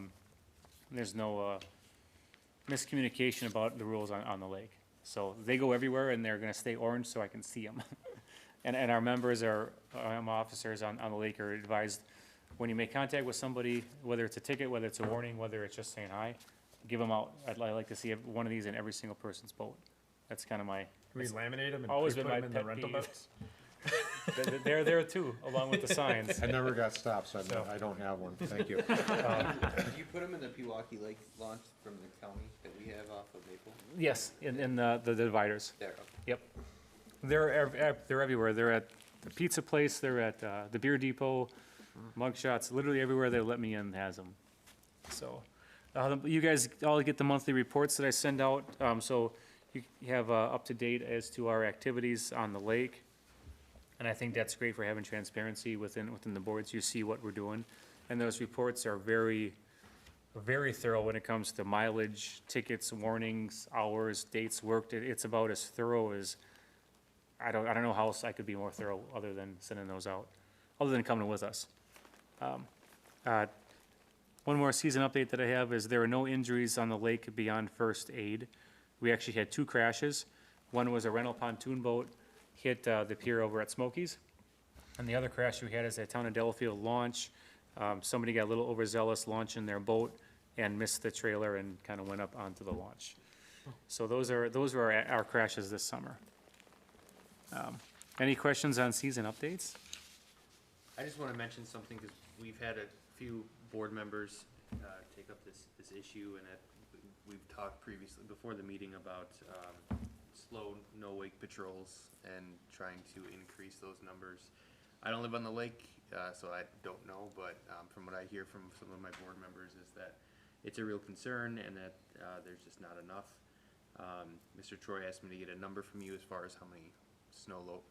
miscommunication about the rules on the lake. So they go everywhere, and they're gonna stay orange, so I can see them. And our members officers on the lake are advised, when you make contact with somebody, whether it's a ticket, whether it's a warning, whether it's just saying hi, give them out. I'd like to see one of these in every single person's boat. That's kind of my, Can we laminate them and always put been my them in the pet rental peeve. boats? They're there too, along with the signs. I never got stopped, so I don't have one. Thank you. Do you put them in the Pewaukee Lake launch from the county that we have off of Maple? Yes, in the dividers. There, okay. Yep. They're everywhere. They're at the pizza place, they're at the beer depot, mug shots, literally everywhere they let me in has them. So, you guys all get the monthly reports that I send out, so you have up to date as to our activities on the lake. And I think that's great for having transparency within the boards. You see what we're doing. And those reports are very, very thorough when it comes to mileage, tickets, warnings, hours, dates worked. It's about as thorough as, I don't know how else I could be more thorough other than sending those out, other than coming with us. One more season update that I have is there are no injuries on the lake beyond first aid. We actually had 2 crashes. One was a rental pontoon boat hit the pier over at Smokies. And the other crash we had is at Town of Delafield launch. Somebody got a little overzealous launching their boat and missed the trailer and kind of went up onto the launch. So those were our crashes this summer. Any questions on season updates? I just want to mention something, because we've had a few board members take up this issue, and we've talked previously, before the meeting, about slow no-wake patrols and trying to increase those numbers. I don't live on the lake, so I don't know, but from what I hear from some of my board members is that it's a real concern and that there's just not enough. Mr. Troy asked me to get a number from you as far as how many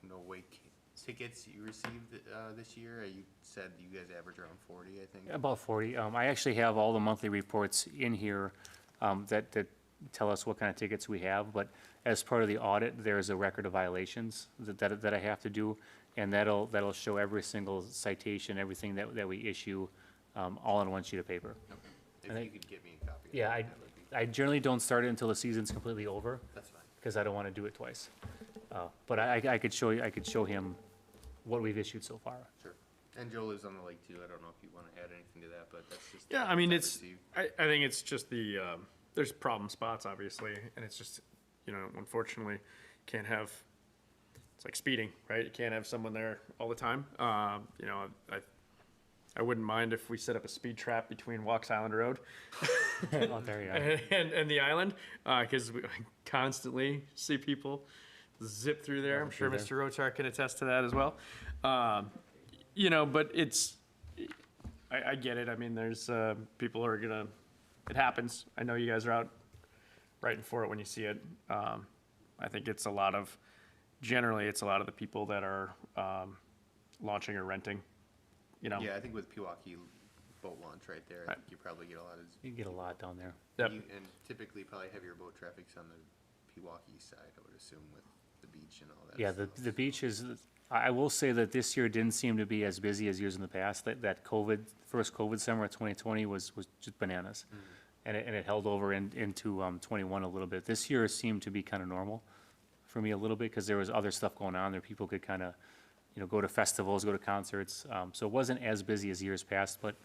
no-wake tickets you received this year. You said you guys average around 40, I think. About 40. I actually have all the monthly reports in here that tell us what kind of tickets we have, but as part of the audit, there's a record of violations that I have to do, and that'll show every single citation, everything that we issue, all on one sheet of paper. Okay. If you could get me a copy of Yeah, that, that would be, I generally don't start it until the season's completely over, that's fine. because I don't want to do it twice. But I could show him what we've issued so far. Sure. And Joe lives on the lake too. I don't know if you want to add anything to that, but that's just. Yeah, I mean, what it's, received. I think it's just there's problem spots, obviously, and it's just, unfortunately, can't have, it's like speeding, right? You can't have someone there all the time. I wouldn't mind if we set up a speed trap between Walks Island Road Oh, there you go. and the island, because we constantly see people zip through there. I'm sure Mr. Rochar can attest to that as well. But it's, I get it. I mean, there's people are gonna, it happens. I know you guys are out writing for it when you see it. I think it's a lot of generally it's a lot of the people that are launching or renting, you know? Yeah, I think with Pewaukee boat launch right there, I think you probably get a lot of, You get a lot down there. Yep. and typically probably heavier boat traffic's on the Pewaukee side, I would assume, with the beach and all that. Yeah, the beach is, I will say that this year didn't seem to be as busy as years in the past. That first COVID summer of 2020 was just bananas. And it held over into 21 a little bit. This year seemed to be kind of normal for me a little bit, because there was other stuff going on there. People could kind of, go to festivals, go to concerts. So it wasn't as busy as years past, but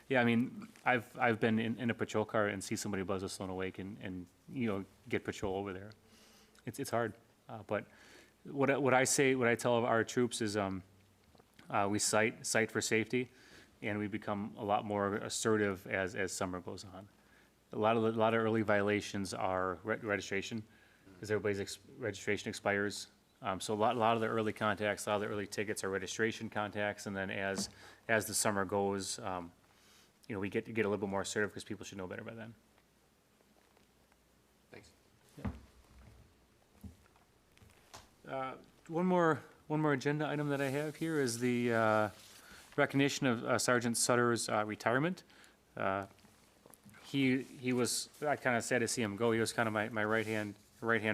yeah, I mean, I've been in a patrol car and see somebody buzz a Sloan Awake and get patrol over there. It's hard, but what I tell our troops is we cite for safety, and we become a lot more assertive as summer goes on. A lot of early violations are registration, because everybody's registration expires. So a lot of the early contacts, a lot of the early tickets are registration contacts, and then as the summer goes, we get a little bit more assertive, because people should know better by then. Thanks. One more agenda item that I have here is the recognition of Sergeant Sutter's retirement. He was, I kind of sad to see him go. He was kind of my right-hand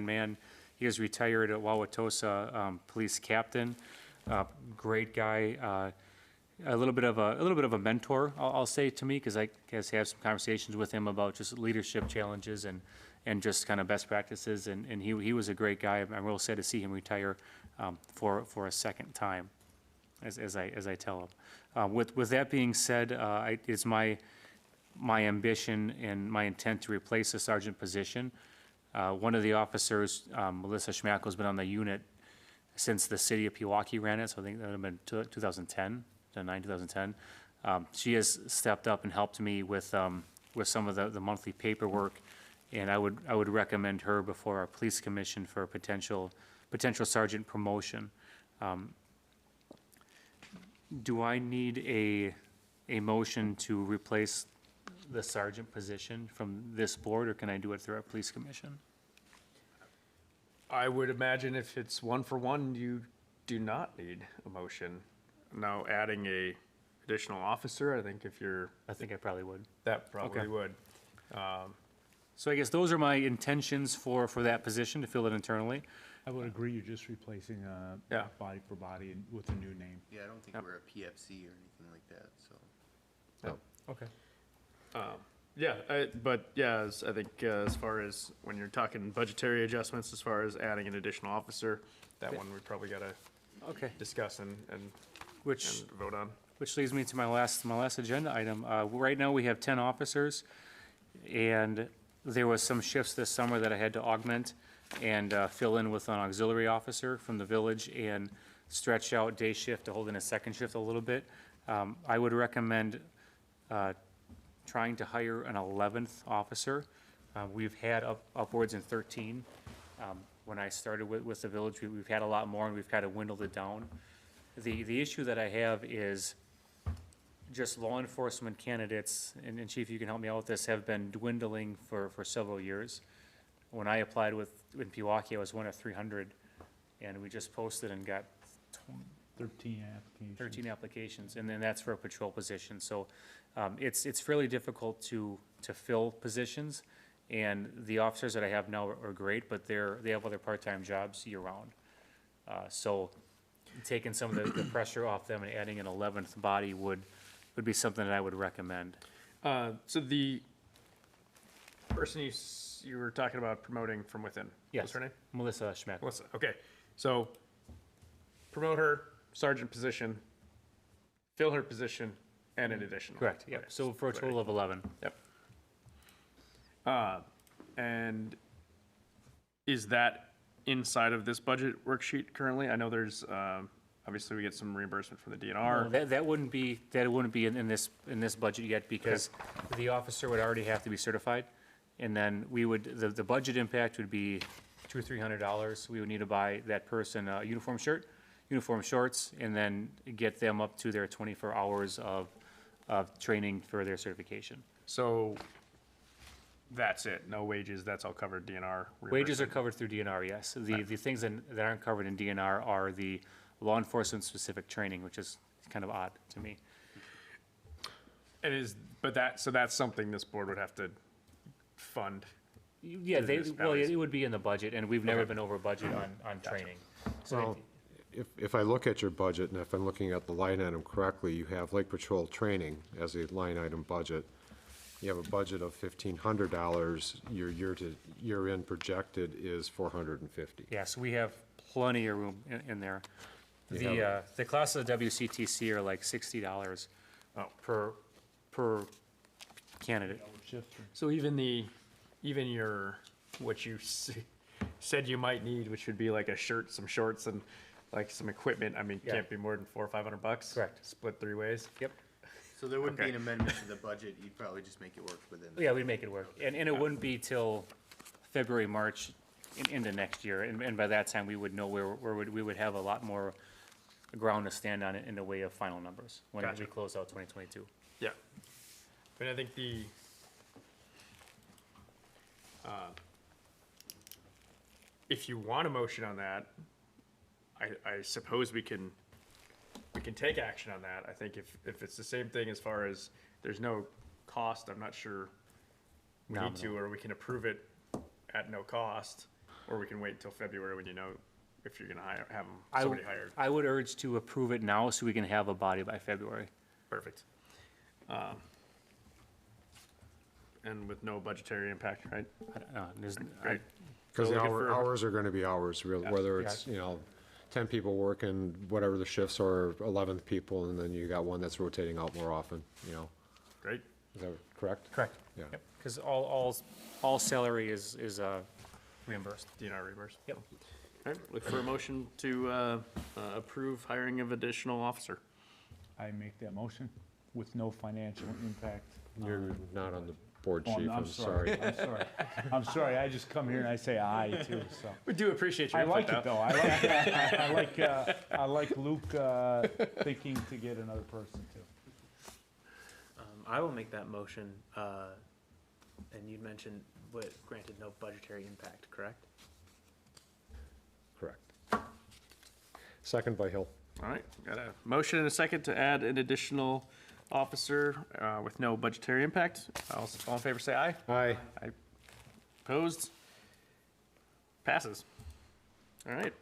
man. He was retired at Wauwatosa police captain. Great guy. A little bit of a mentor, I'll say, to me, because I guess have some conversations with him about just leadership challenges and just kind of best practices. And he was a great guy. I'm real sad to see him retire for a second time, as I tell him. With that being said, it's my ambition and my intent to replace the sergeant position. One of the officers, Melissa Schmackel, has been on the unit since the city of Pewaukee ran it, so I think that would have been 2010. She has stepped up and helped me with some of the monthly paperwork, and I would recommend her before our police commission for a potential sergeant promotion. Do I need a motion to replace the sergeant position from this board, or can I do it through our police commission? I would imagine if it's 1-for-1, you do not need a motion. Now, adding a additional officer, I think I think I probably would. that probably Okay. would. So I guess those are my intentions for that position, to fill it internally. I would agree, you're just replacing Yeah. body for body and with a new name. Yeah, I don't think Yep. we're a PFC or anything like that, so. Okay. I think as far as when you're talking budgetary adjustments, as far as adding an additional officer, that one we probably gotta Okay. discuss and Which vote on. leads me to my last agenda item. Right now, we have 10 officers, and there was some shifts this summer that I had to augment and fill in with an auxiliary officer from the village and stretch out day shift to hold in a second shift a little bit. I would recommend trying to hire an 11th officer. We've had upwards in 13. When I started with the village, we've had a lot more, and we've kind of dwindled it down. The issue that I have is just law enforcement candidates, and Chief, you can help me out with this, have been dwindling for several years. When I applied in Pewaukee, I was one of 300, and we just posted and got 13 applications. 13 applications, and then that's for a patrol position. So it's fairly difficult to fill positions, and the officers that I have now are great, but they have other part-time jobs year-round. So taking some of the pressure off them and adding an 11th body would be something that I would recommend. So the person you were talking about promoting from within, Yes. what's her name? Melissa Schmack. Melissa, okay. So promote her, sergeant position, fill her position, and an additional. Correct, yep. Okay, So for a total of 11. Yep. And is that inside of this budget worksheet currently? I know there's, obviously we get some reimbursement from the No, DNR. that wouldn't be in this budget yet, because the officer would already have to be certified. And then the budget impact would be $200 or $300. We would need to buy that person a uniform shirt, uniform shorts, and then get them up to their 24 hours of training for their certification. So That's it, no wages, that's all covered DNR. Wages are reimbursement. covered through DNR, yes. The things that aren't covered in DNR are the law enforcement specific training, which is kind of odd to me. It is, but so that's something this board would have to fund. Yeah, To the well, municipalities. it would be in the budget, and we've never Okay. been over budget on training. So Well, if I look at your budget, and if I'm looking at the line item correctly, you have Lake Patrol training as a line item budget. You have a budget of $1,500, your year-end projected is $450. yeah, so we have plenty of room in there. You The class of the WCTC are like $60 per candidate. So even what you said you might need, which would be like a shirt, some shorts, and like some equipment, I mean, Yeah. can't be more than $400 or $500. Correct. Split 3 ways. Yep. So there wouldn't be Okay. an amendment to the budget, you'd probably just make it work within. Yeah, we'd make it work. And it wouldn't be till February, March into next year. And by that time, we would know we would have a lot more ground to stand on in the way of final numbers when Gotcha. we close out 2022. Yeah. But I think if you want a motion on that, I suppose we can take action on that. I think if it's the same thing as far as there's no cost, I'm not sure we need to, or we can approve it at no cost, or we can wait until February when you know if you're gonna have somebody hired. I would urge to approve it now so we can have a body by February. Perfect. And with no budgetary impact, right? I don't know, Great. Because So the looking for- hours are gonna be hours, really, Yeah. whether it's, 10 people working, whatever the shifts are, 11 people, and then you got one that's rotating out more often, Great. Is that correct? Correct. Yeah. Because all salary is reimbursed. DNR reimbursed. Yep. All right, look for a motion to approve hiring of additional officer. I make that motion with no financial impact. You're not on the board, Oh, chief, I'm sorry. I'm sorry. I'm sorry, I just come here and I say aye too, so. We do appreciate your I input, like it though, I like Luke, thinking to get another person too. I will make that motion, and you'd mentioned what granted no budgetary impact, correct? Correct. Second by Hill. All right, got a motion and a second to add an additional officer with no budgetary impact. All in favor, say aye. Aye. Opposed? Passes. All right.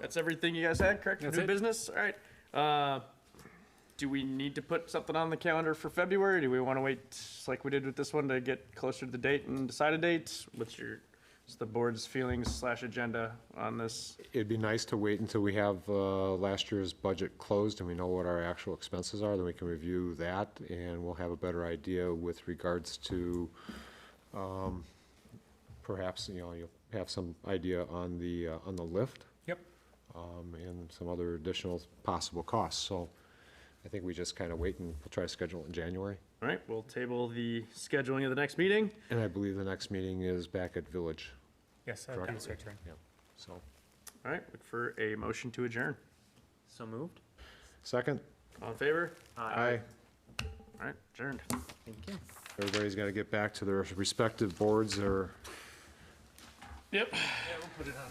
That's everything you guys had, correct? That's New it. business? All right. Do we need to put something on the calendar for February? Do we want to wait, just like we did with this one, to get closer to the date and decide a date? What's the board's feelings / agenda on this? It'd be nice to wait until we have last year's budget closed and we know what our actual expenses are, then we can review that, and we'll have a better idea with regards to, perhaps, you'll have some idea on the lift. Yep. And some other additional possible costs, so I think we just kind of wait and we'll try to schedule it in January. All right, we'll table the scheduling of the next meeting. And I believe the next meeting is back at Village, Yes, I think it's our turn. so. All right, look for a motion to adjourn. So moved? Second? All in favor? Aye. All right, adjourned. Thank you. Everybody's got to get back to their respective boards or Yep. Yeah, we'll put it on.